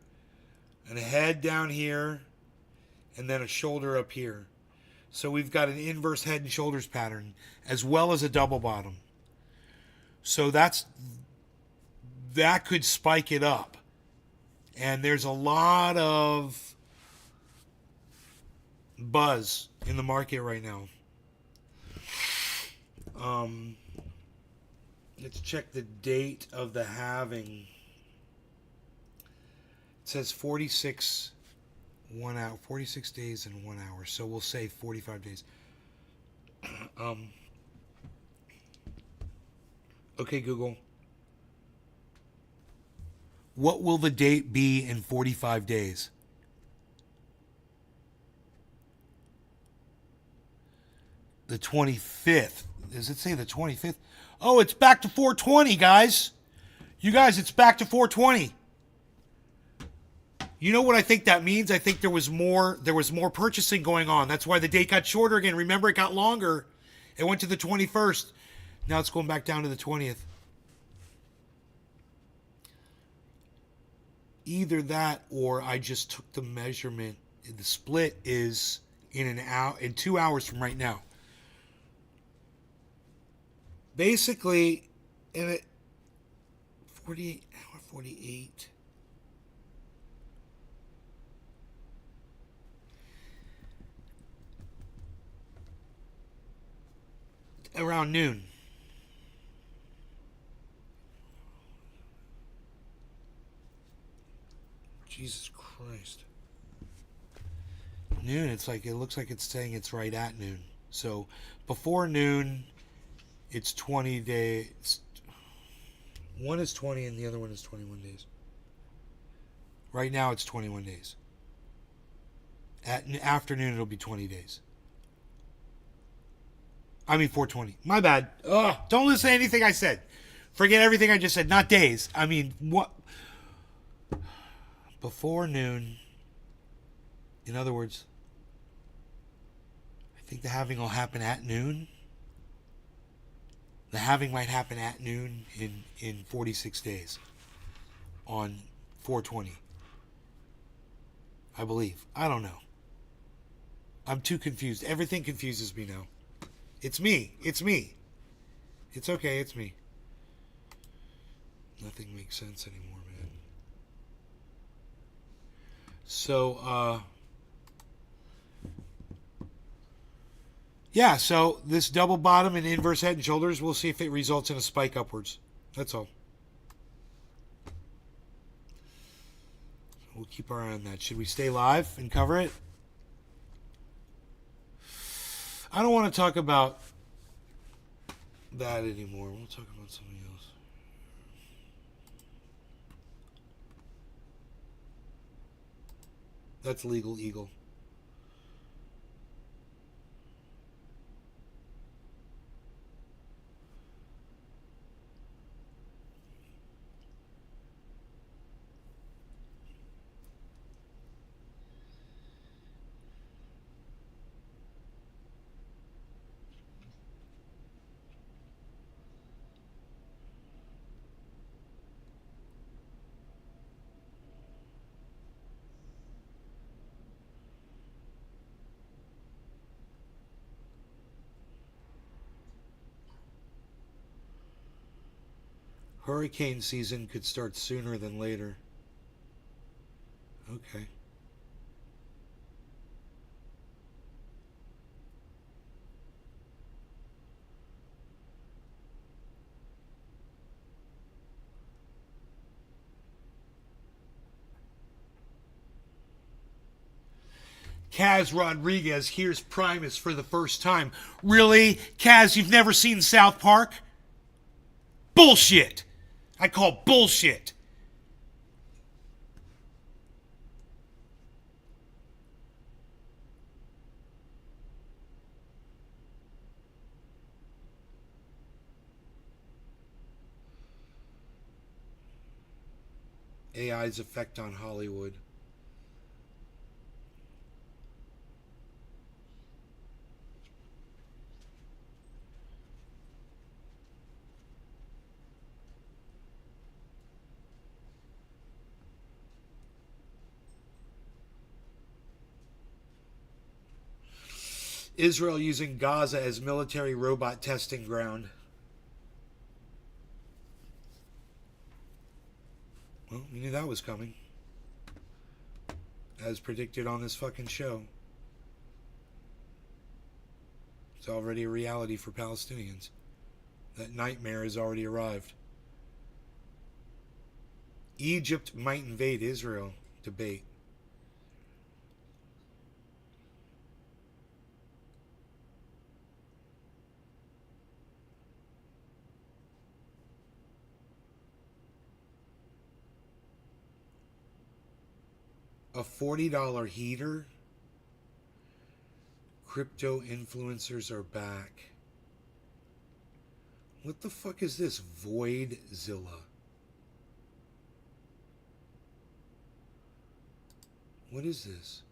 and a head down here, and then a shoulder up here. So we've got an inverse head and shoulders pattern, as well as a double bottom. So that could spike it up. And there's a lot of buzz in the market right now. Let's check the date of the halving. It says 46 days and 1 hour. So we'll say 45 days. Okay, Google. What will the date be in 45 days? The 25th. Does it say the 25th? Oh, it's back to 420, guys. You guys, it's back to 420. You know what I think that means? I think there was more purchasing going on. That's why the date got shorter again. Remember, it got longer. It went to the 21st. Now it's going back down to the 20th. Either that or I just took the measurement. The split is in 2 hours from right now. Basically, 48 hour 48. Around noon. Jesus Christ. Noon, it looks like it's saying it's right at noon. So before noon, it's 20 days. One is 20 and the other one is 21 days. Right now it's 21 days. At afternoon, it'll be 20 days. I mean 420. My bad. Ugh, don't listen to anything I said. Forget everything I just said. Not days. I mean, what? Before noon. In other words, I think the halving will happen at noon. The halving might happen at noon in 46 days. On 420. I believe. I don't know. I'm too confused. Everything confuses me now. It's me. It's me. It's okay. It's me. Nothing makes sense anymore, man. So, yeah, so this double bottom and inverse head and shoulders, we'll see if it results in a spike upwards. That's all. We'll keep our eye on that. Should we stay live and cover it? I don't want to talk about that anymore. We'll talk about something else. That's Legal Eagle. Hurricane season could start sooner than later. Okay. Kaz Rodriguez hears Primus for the first time. Really? Kaz, you've never seen South Park? Bullshit! I call bullshit. AI's effect on Hollywood. Israel using Gaza as military robot testing ground. Well, we knew that was coming. As predicted on this fucking show. It's already a reality for Palestinians. That nightmare has already arrived. Egypt might invade Israel. Debate. A $40 heater. Crypto influencers are back. What the fuck is this? Voidzilla. What is this?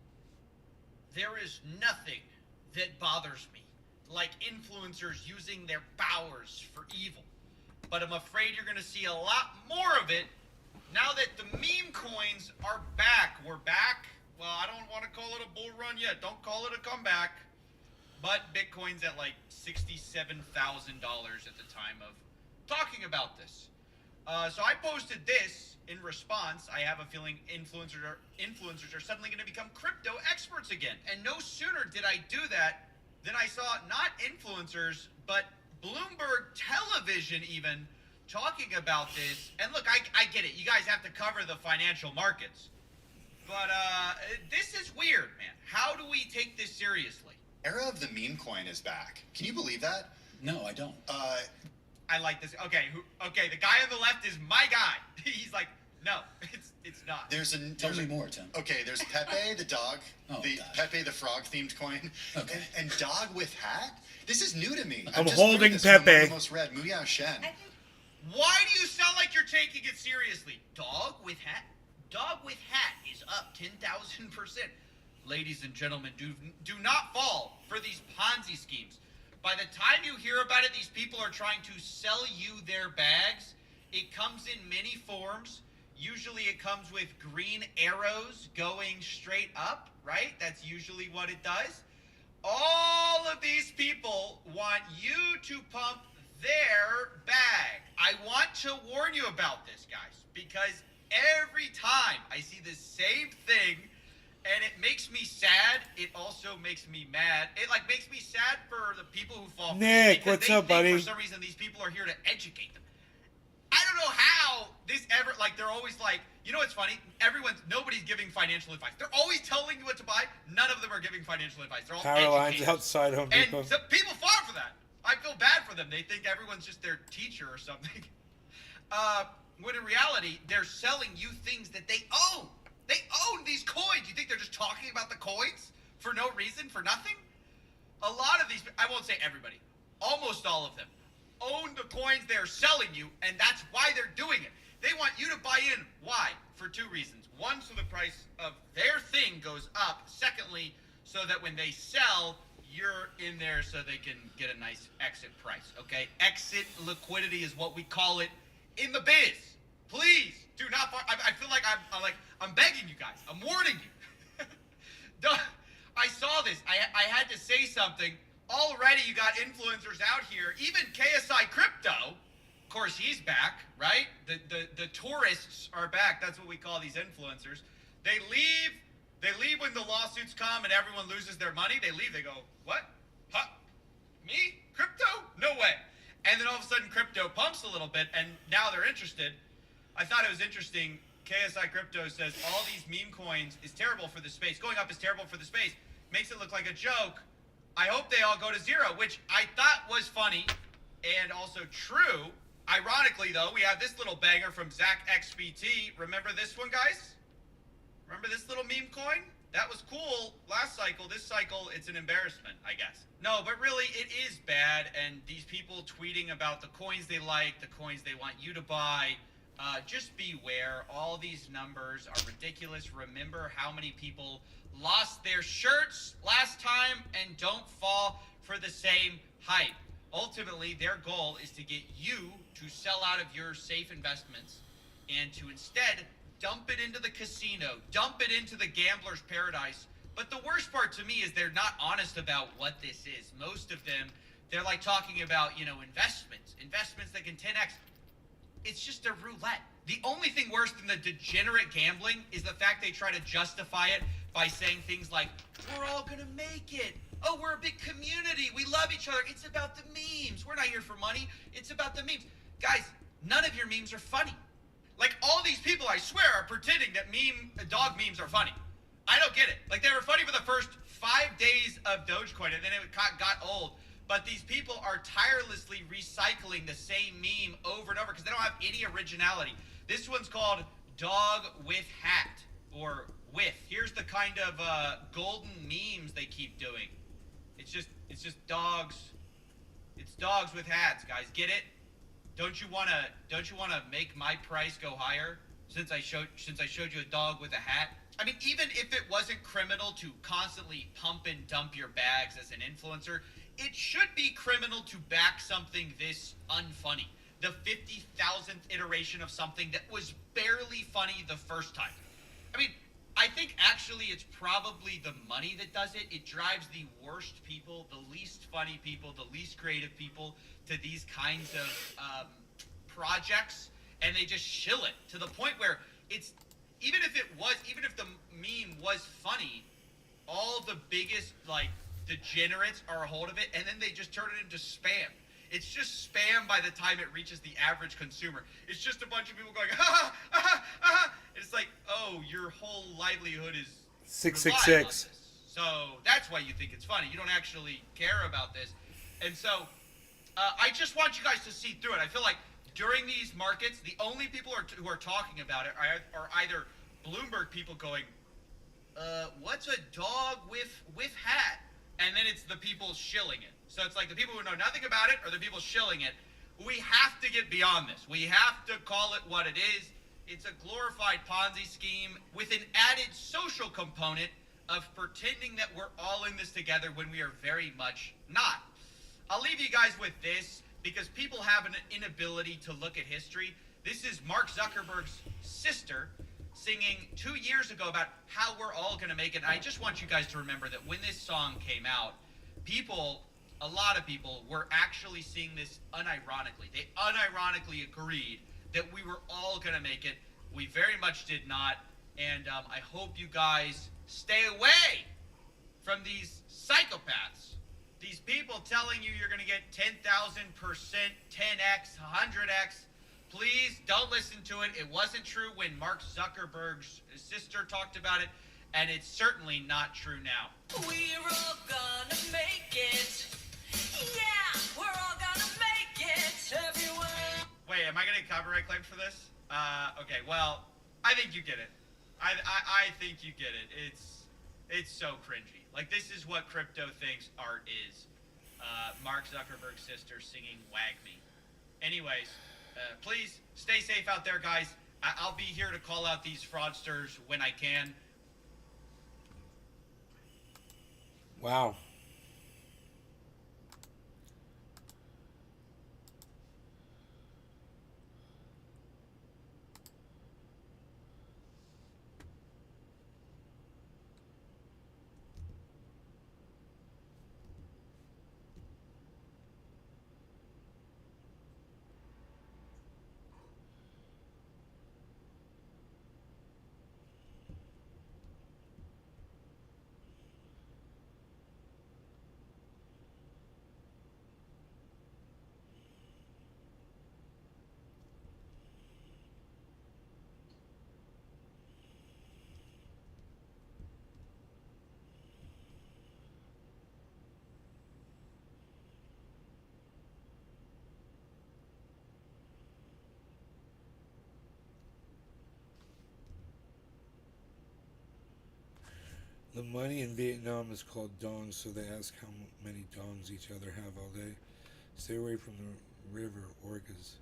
There is nothing that bothers me like influencers using their powers for evil. But I'm afraid you're going to see a lot more of it now that the meme coins are back. We're back. Well, I don't want to call it a bull run yet. Don't call it a comeback. But Bitcoin's at like $67,000 at the time of talking about this. So I posted this in response. I have a feeling influencers are suddenly going to become crypto experts again. And no sooner did I do that than I saw not influencers, but Bloomberg Television even talking about this. And look, I get it. You guys have to cover the financial markets. But this is weird, man. How do we take this seriously? Era of the meme coin is back. Can you believe that? No, I don't. I like this. Okay, the guy on the left is my guy. He's like, no, it's not. Tell me more, Tim. Okay, there's Pepe the dog, Oh, the gosh. Pepe the frog themed coin, Okay. and dog with hat. This is new to me. I'm just holding learned this from one of Pepe. the most read, Muyao Shen. Why do you sound like you're taking it seriously? Dog with hat? Dog with hat is up 10,000%. Ladies and gentlemen, do not fall for these Ponzi schemes. By the time you hear about it, these people are trying to sell you their bags. It comes in many forms. Usually it comes with green arrows going straight up, right? That's usually what it does. All of these people want you to pump their bag. I want to warn you about this, guys, because every time I see the same thing, and it makes me sad, it also makes me mad. It makes me sad for the people who fall for Nick, this, because what's they up, think buddy? For some reason, these people are here to educate them. I don't know how this ever, they're always like, you know what's funny? Nobody's giving financial advice. They're always telling you what to buy. None of them are giving financial advice. They're all Caroline's educators. outside Home Depot. And people fall for that. I feel bad for them. They think everyone's just their teacher or something. When in reality, they're selling you things that they own. They own these coins. You think they're just talking about the coins for no reason, for nothing? A lot of these, I won't say everybody, almost all of them, own the coins they're selling you, and that's why they're doing it. They want you to buy in. Why? For two reasons. One, so the price of their thing goes up. Secondly, so that when they sell, you're in there so they can get a nice exit price, okay? Exit liquidity is what we call it in the biz. Please do not. I feel like I'm begging you guys. I'm warning you. I saw this. I had to say something. Already you got influencers out here. Even KSI Crypto. Of course, he's back, right? The tourists are back. That's what we call these influencers. They leave. They leave when the lawsuits come and everyone loses their money. They leave. They go, what? Huh? Me? Crypto? No way. And then all of a sudden, crypto pumps a little bit, and now they're interested. I thought it was interesting. KSI Crypto says all these meme coins is terrible for the space. Going up is terrible for the space. Makes it look like a joke. I hope they all go to zero, which I thought was funny and also true. Ironically, though, we have this little banger from Zach XBT. Remember this one, guys? Remember this little meme coin? That was cool last cycle. This cycle, it's an embarrassment, I guess. No, but really, it is bad. And these people tweeting about the coins they like, the coins they want you to buy, just beware. All these numbers are ridiculous. Remember how many people lost their shirts last time, and don't fall for the same hype. Ultimately, their goal is to get you to sell out of your safe investments and to instead dump it into the casino, dump it into the gambler's paradise. But the worst part to me is they're not honest about what this is. Most of them, they're like talking about, investments that can 10x. It's just a roulette. The only thing worse than the degenerate gambling is the fact they try to justify it by saying things like, we're all going to make it. Oh, we're a big community. We love each other. It's about the memes. We're not here for money. It's about the memes. Guys, none of your memes are funny. Like, all these people, I swear, are pretending that dog memes are funny. I don't get it. Like, they were funny for the first 5 days of Dogecoin, and then it got old. But these people are tirelessly recycling the same meme over and over because they don't have any originality. This one's called Dog with Hat, or with. Here's the kind of golden memes they keep doing. It's just dogs. It's dogs with hats, guys. Get it? Don't you wanna make my price go higher since I showed you a dog with a hat? I mean, even if it wasn't criminal to constantly pump and dump your bags as an influencer, it should be criminal to back something this unfunny. The 50,000th iteration of something that was barely funny the first time. I mean, I think actually it's probably the money that does it. It drives the worst people, the least funny people, the least creative people to these kinds of projects, and they just shill it to the point where it's, even if the meme was funny, all the biggest, like, degenerates are a hold of it, and then they just turn it into spam. It's just spam by the time it reaches the average consumer. It's just a bunch of people going, ha, ha, ha, ha. It's like, oh, your whole livelihood is 666. So that's why you think it's funny. You don't actually care about this. And so I just want you guys to see through it. I feel like during these markets, the only people who are talking about it are either Bloomberg people going, what's a dog with hat? And then it's the people shilling it. So it's like the people who know nothing about it or the people shilling it. We have to get beyond this. We have to call it what it is. It's a glorified Ponzi scheme with an added social component of pretending that we're all in this together when we are very much not. I'll leave you guys with this because people have an inability to look at history. This is Mark Zuckerberg's sister singing 2 years ago about how we're all going to make it. And I just want you guys to remember that when this song came out, a lot of people were actually seeing this unironically. They unironically agreed that we were all going to make it. We very much did not. And I hope you guys stay away from these psychopaths. These people telling you you're going to get 10,000%, 10x, 100x. Please don't listen to it. It wasn't true when Mark Zuckerberg's sister talked about it, and it's certainly not true now. We're all gonna make it. Yeah, we're all gonna make it. Everyone. Wait, am I going to get copyright claimed for this? Okay, well, I think you get it. I think you get it. It's so cringy. Like, this is what crypto thinks art is. Mark Zuckerberg's sister singing Wag Me. Anyways, please stay safe out there, guys. I'll be here to call out these fraudsters when I can. Wow. The money in Vietnam is called dongs, so they ask how many dongs each other have all day. Stay away from the river, orcas.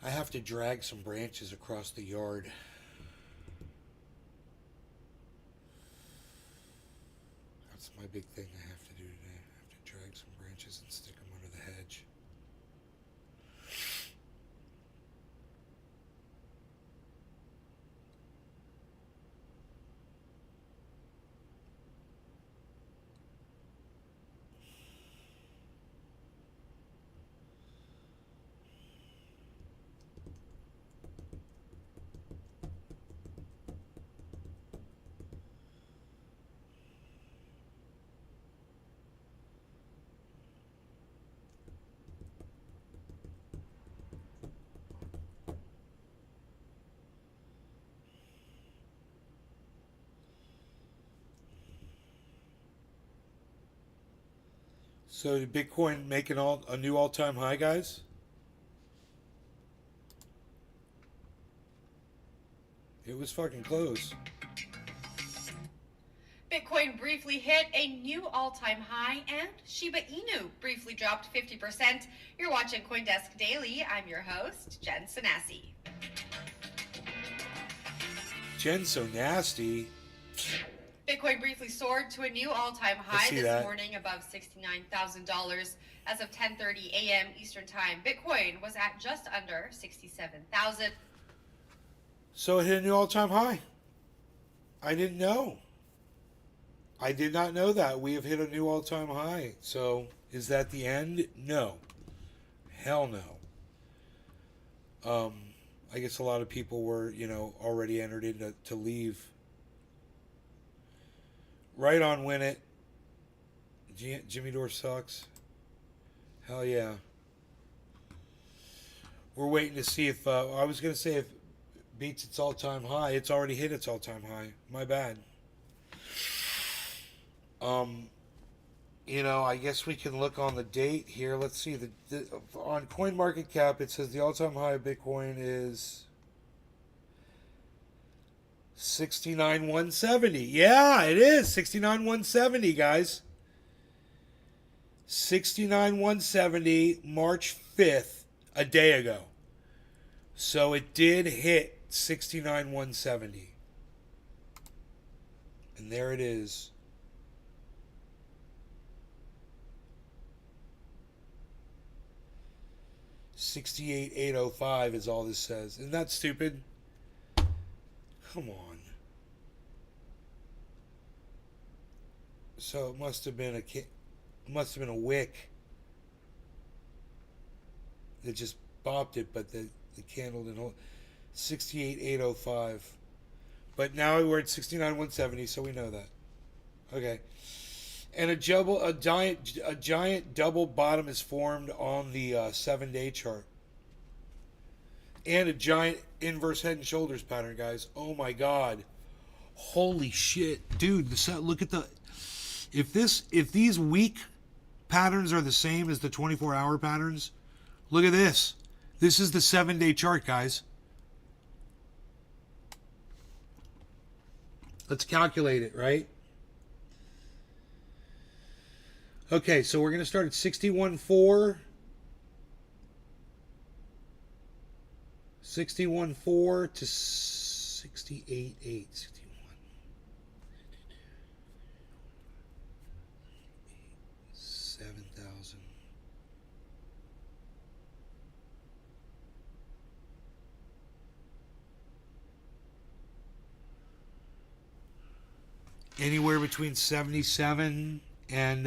I have to drag some branches across the yard. That's my big thing I have to do today. I have to drag some branches and stick them under the hedge. So did Bitcoin make a new all-time high, guys? It was fucking close. Bitcoin briefly hit a new all-time high, and Shiba Inu briefly dropped 50%. You're watching CoinDesk Daily. I'm your host, Jen Sanasi. Jen's so nasty. Bitcoin briefly soared to a new all-time high this morning above $69,000. As of 10:30 a.m. Eastern Time, Bitcoin was at just under 67,000. So it hit a new all-time high. I didn't know. I did not know that. We have hit a new all-time high. So is that the end? No. Hell no. I guess a lot of people were, already entered in to leave. Right on Win It. Jimmy Dore sucks. Hell yeah. We're waiting to see if, I was going to say if it beats its all-time high. It's already hit its all-time high. My bad. I guess we can look on the date here. Let's see. On CoinMarketCap, it says the all-time high of Bitcoin is 69,170. Yeah, it is 69,170, guys. 69,170, March 5th, a day ago. So it did hit 69,170. And there it is. $68,805 is all this says. Isn't that stupid? Come on. So it must have been a wick that just bopped it, but the candle didn't hold. 68,805. But now we're at 69,170, so we know that. Okay. And a giant double bottom is formed on the 7-day chart. And a giant inverse head and shoulders pattern, guys. Oh my god. Holy shit. Dude, look at the... If these week patterns are the same as the 24-hour patterns, look at this. This is the 7-day chart, guys. Let's calculate it, right? Okay, so we're going to start at 61.4. 61.4 to 68.8. 61. 7,000. Anywhere between 77 and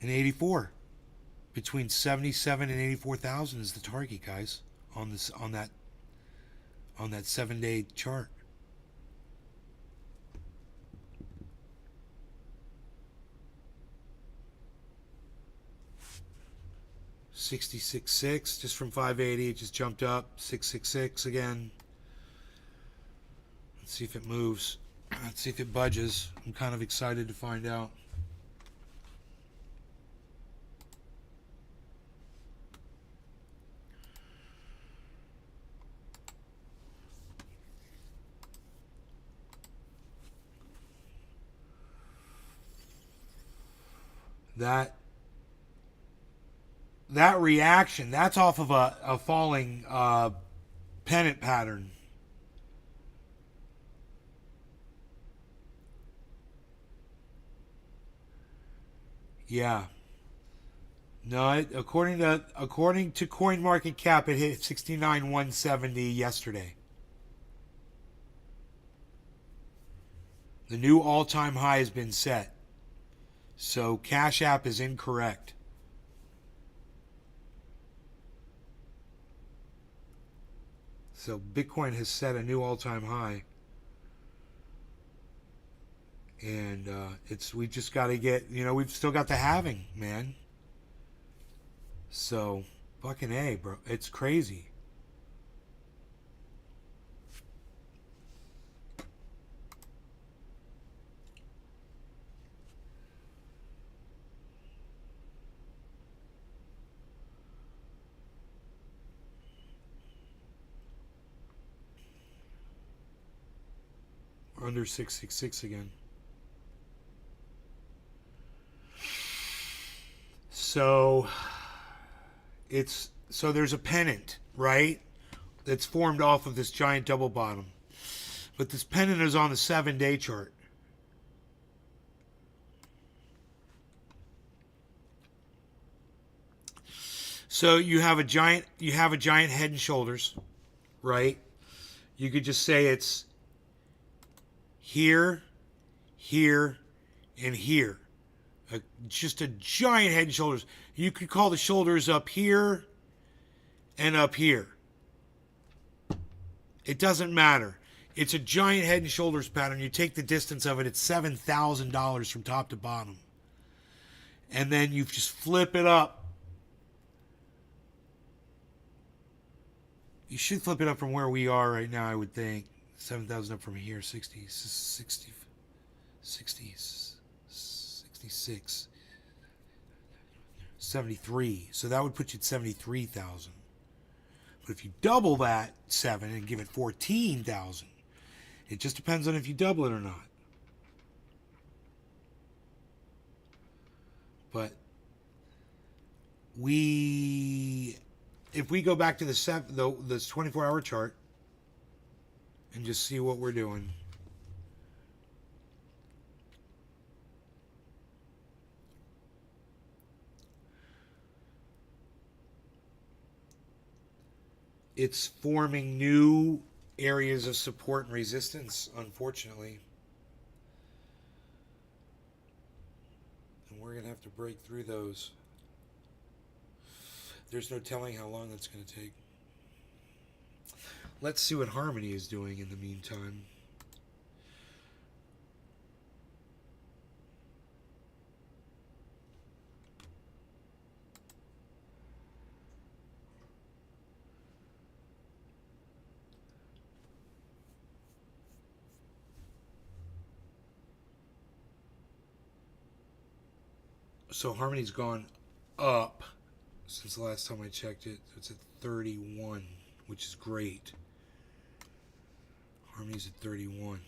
84. Between 77 and 84,000 is the target, guys, on that 7-day chart. $66.6 just from 580, it just jumped up. 666 again. Let's see if it moves. Let's see if it budges. I'm kind of excited to find out. That reaction, that's off of a falling pennant pattern. Yeah. No, according to CoinMarketCap, it hit 69,170 yesterday. The new all-time high has been set. So Cash App is incorrect. So Bitcoin has set a new all-time high. And we just got to get, we've still got the halving, man. So fucking A, bro. It's crazy. under 666 again. So there's a pennant, right? That's formed off of this giant double bottom. But this pennant is on the 7-day chart. So you have a giant head and shoulders, right? You could just say it's here, here, and here. Just a giant head and shoulders. You could call the shoulders up here and up here. It doesn't matter. It's a giant head and shoulders pattern. You take the distance of it, it's $7,000 from top to bottom. And then you just flip it up. You should flip it up from where we are right now, I would think. 7,000 up from here, 66. 73. So that would put you at 73,000. But if you double that 7 and give it 14,000, it just depends on if you double it or not. But if we go back to this 24-hour chart and just see what we're doing. It's forming new areas of support and resistance, unfortunately. And we're going to have to break through those. There's no telling how long that's going to take. Let's see what Harmony is doing in the meantime. So Harmony's gone up since the last time I checked it. It's at 31, which is great. Harmony's at 31.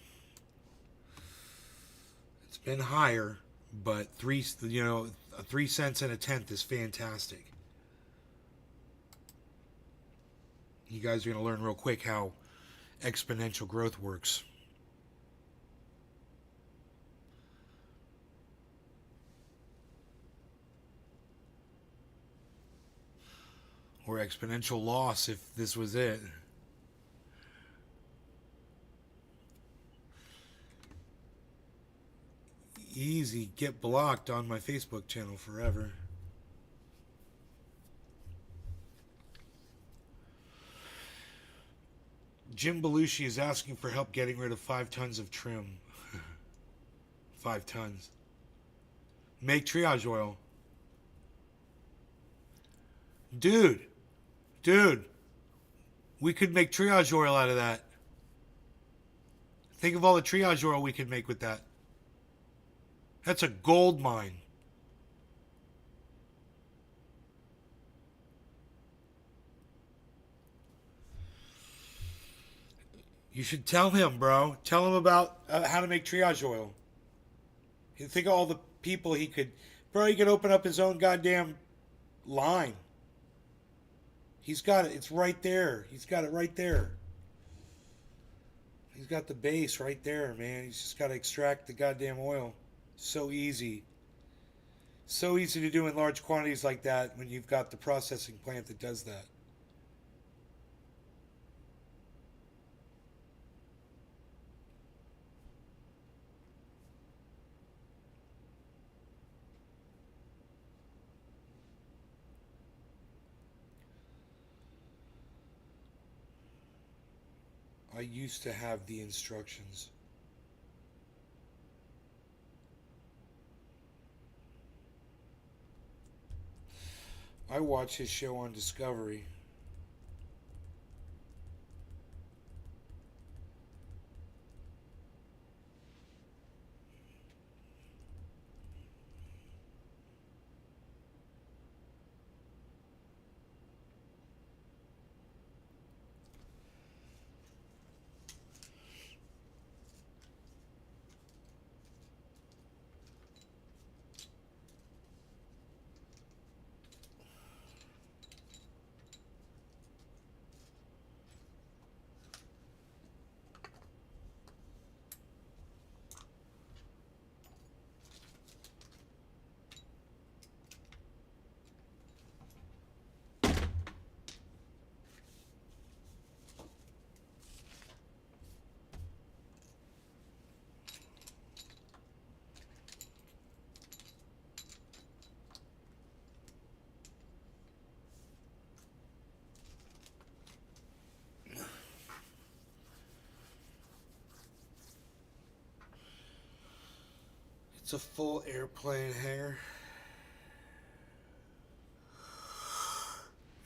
It's been higher, but 3 cents and a tenth is fantastic. You guys are going to learn real quick how exponential growth works. Or exponential loss if this was it. Easy, get blocked on my Facebook channel forever. Jim Belushi is asking for help getting rid of 5 tons of trim. 5 tons. Make triage oil. Dude, we could make triage oil out of that. Think of all the triage oil we could make with that. That's a gold mine. You should tell him, bro. Tell him about how to make triage oil. You think of all the people he could... Bro, he could open up his own goddamn line. He's got it. It's right there. He's got it right there. He's got the base right there, man. He's just got to extract the goddamn oil. So easy. So easy to do in large quantities like that when you've got the processing plant that does that. I used to have the instructions. I watch his show on Discovery. It's a full airplane hangar.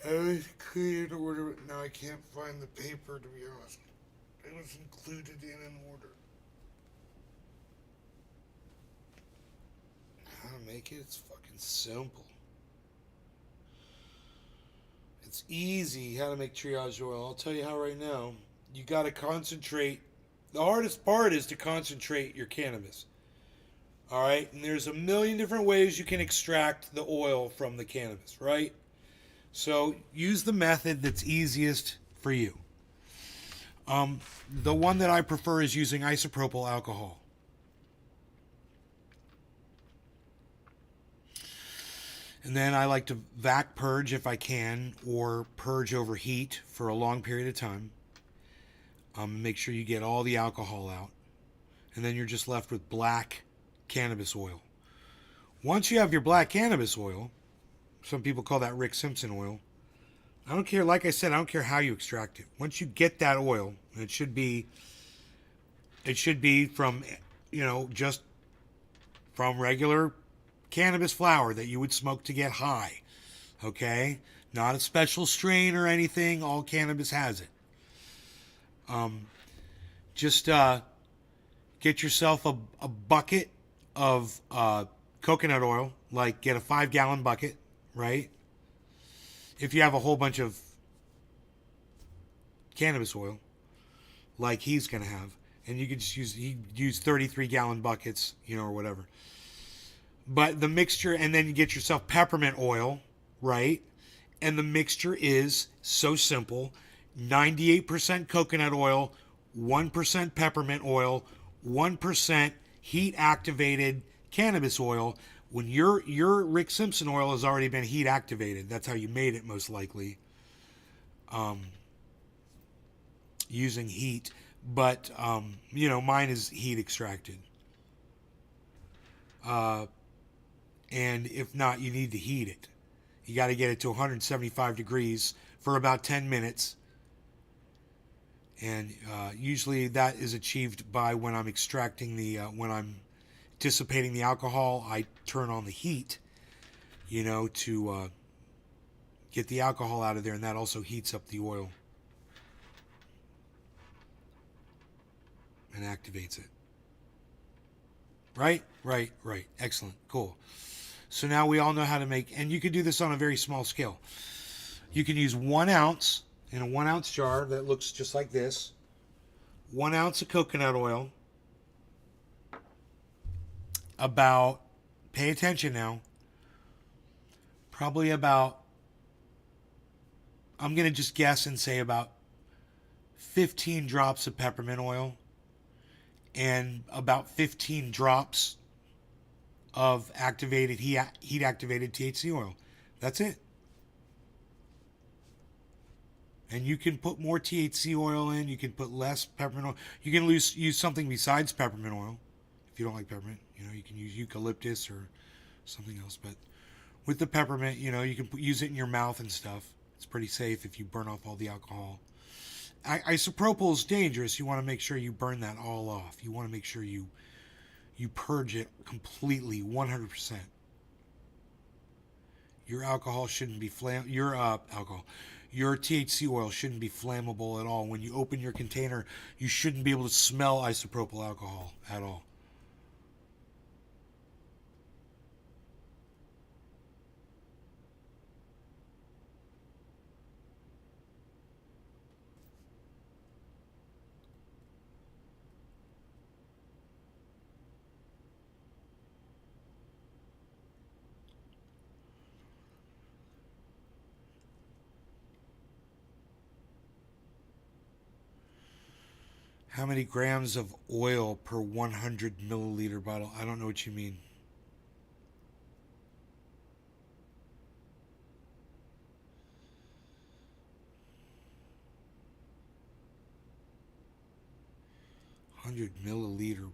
I was clear in order, but now I can't find the paper, to be honest. It was included in an order. How to make it? It's fucking simple. It's easy how to make triage oil. I'll tell you how right now. You got to concentrate. The hardest part is to concentrate your cannabis. All right? And there's a million different ways you can extract the oil from the cannabis, right? So use the method that's easiest for you. The one that I prefer is using isopropyl alcohol. And then I like to vac purge if I can, or purge over heat for a long period of time. Make sure you get all the alcohol out. And then you're just left with black cannabis oil. Once you have your black cannabis oil, some people call that Rick Simpson oil. I don't care, like I said, I don't care how you extract it. Once you get that oil, and it should be from, just from regular cannabis flower that you would smoke to get high. Okay? Not a special strain or anything. All cannabis has it. Just get yourself a bucket of coconut oil. Like, get a 5-gallon bucket, right? If you have a whole bunch of cannabis oil, like he's going to have. And you could just use 33-gallon buckets, or whatever. But the mixture, and then you get yourself peppermint oil, right? And the mixture is so simple. 98% coconut oil, 1% peppermint oil, 1% heat-activated cannabis oil. When your Rick Simpson oil has already been heat-activated. That's how you made it, most likely. Using heat. But, mine is heat-extracted. And if not, you need to heat it. You got to get it to 175 degrees for about 10 minutes. And usually that is achieved by when I'm extracting when I'm dissipating the alcohol, I turn on the heat, to get the alcohol out of there, and that also heats up the oil and activates it. Right. Excellent. Cool. So now we all know how to make, and you can do this on a very small scale. You can use 1 ounce in a 1 ounce jar that looks just like this. 1 ounce of coconut oil. Pay attention now, probably about, I'm going to just guess and say about 15 drops of peppermint oil and about 15 drops of heat-activated THC oil. That's it. And you can put more THC oil in. You can put less peppermint oil. You can use something besides peppermint oil. If you don't like peppermint, you can use eucalyptus or something else. But with the peppermint, you can use it in your mouth and stuff. It's pretty safe if you burn off all the alcohol. Isopropyl is dangerous. You want to make sure you burn that all off. You want to make sure you purge it completely, 100%. Your alcohol shouldn't be your THC oil shouldn't be flammable at all. When you open your container, you shouldn't be able to smell isopropyl alcohol at all. How many grams of oil per 100 milliliter bottle? I don't know what you mean. $100 milliliter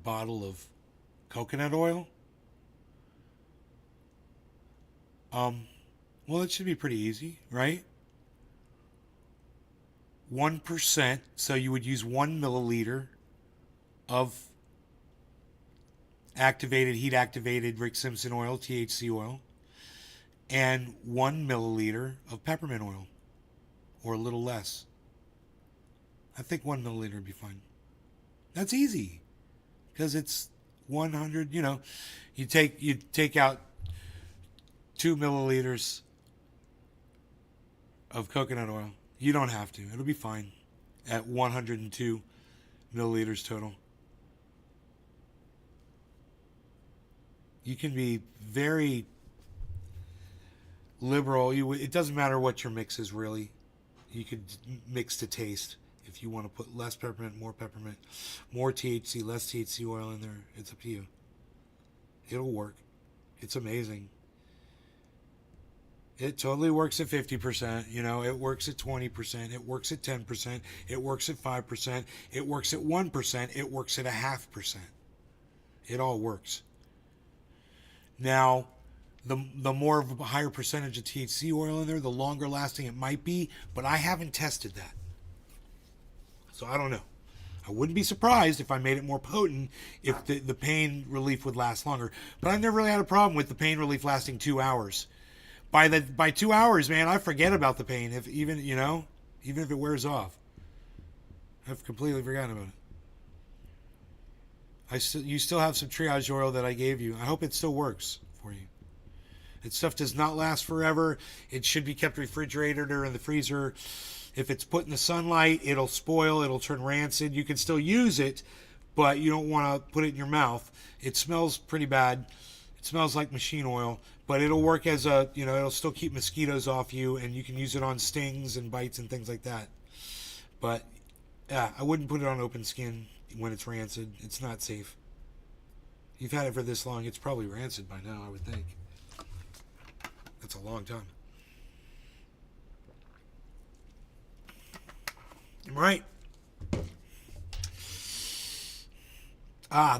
bottle of coconut oil? Well, it should be pretty easy, right? 1%, so you would use 1 milliliter of activated, heat activated Rick Simpson oil, THC oil, and 1 milliliter of peppermint oil, or a little less. I think 1 milliliter would be fine. That's easy, because it's 100. You know, you take out 2 milliliters of coconut oil. You don't have to. It'll be fine at 102 milliliters total. You can be very liberal. It doesn't matter what your mix is, really. You could mix to taste. If you want to put less peppermint, more THC, less THC oil in there, it's up to you. It'll work. It's amazing. It totally works at 50%. You know, it works at 20%. It works at 10%. It works at 5%. It works at 1%. It works at 0.5%. It all works. Now, the more of a higher percentage of THC oil in there, the longer lasting it might be, but I haven't tested that. So I don't know. I wouldn't be surprised if I made it more potent if the pain relief would last longer. But I've never really had a problem with the pain relief lasting 2 hours. By 2 hours, man, I forget about the pain. Even if it wears off, I've completely forgotten about it. You still have some triage oil that I gave you. I hope it still works for you. That stuff does not last forever. It should be kept refrigerated or in the freezer. If it's put in the sunlight, it'll spoil. It'll turn rancid. You can still use it, but you don't want to put it in your mouth. It smells pretty bad. It smells like machine oil, but it'll work as it'll still keep mosquitoes off you, and you can use it on stings and bites and things like that. But yeah, I wouldn't put it on open skin when it's rancid. It's not safe. You've had it for this long, it's probably rancid by now, I would think. That's a long time. Right.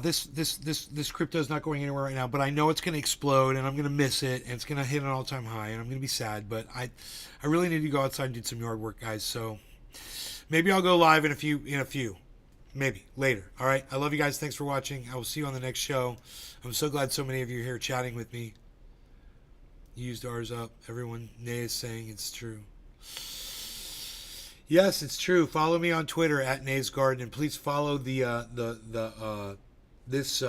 This crypto is not going anywhere right now, but I know it's going to explode, and I'm going to miss it, and it's going to hit an all-time high, and I'm going to be sad. But I really need to go outside and do some yard work, guys. So maybe I'll go live in a few, maybe later. All right. I love you guys. Thanks for watching. I will see you on the next show. I'm so glad so many of you are here chatting with me. You used ours up. Everyone, Nay is saying it's true. Yes, it's true. Follow me on Twitter at Nay's Garden, and please follow this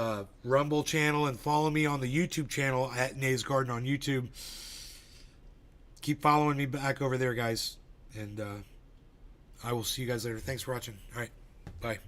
Rumble channel, and follow me on the YouTube channel at Nay's Garden on YouTube. Keep following me back over there, guys, and I will see you guys later. Thanks for watching. All right, bye.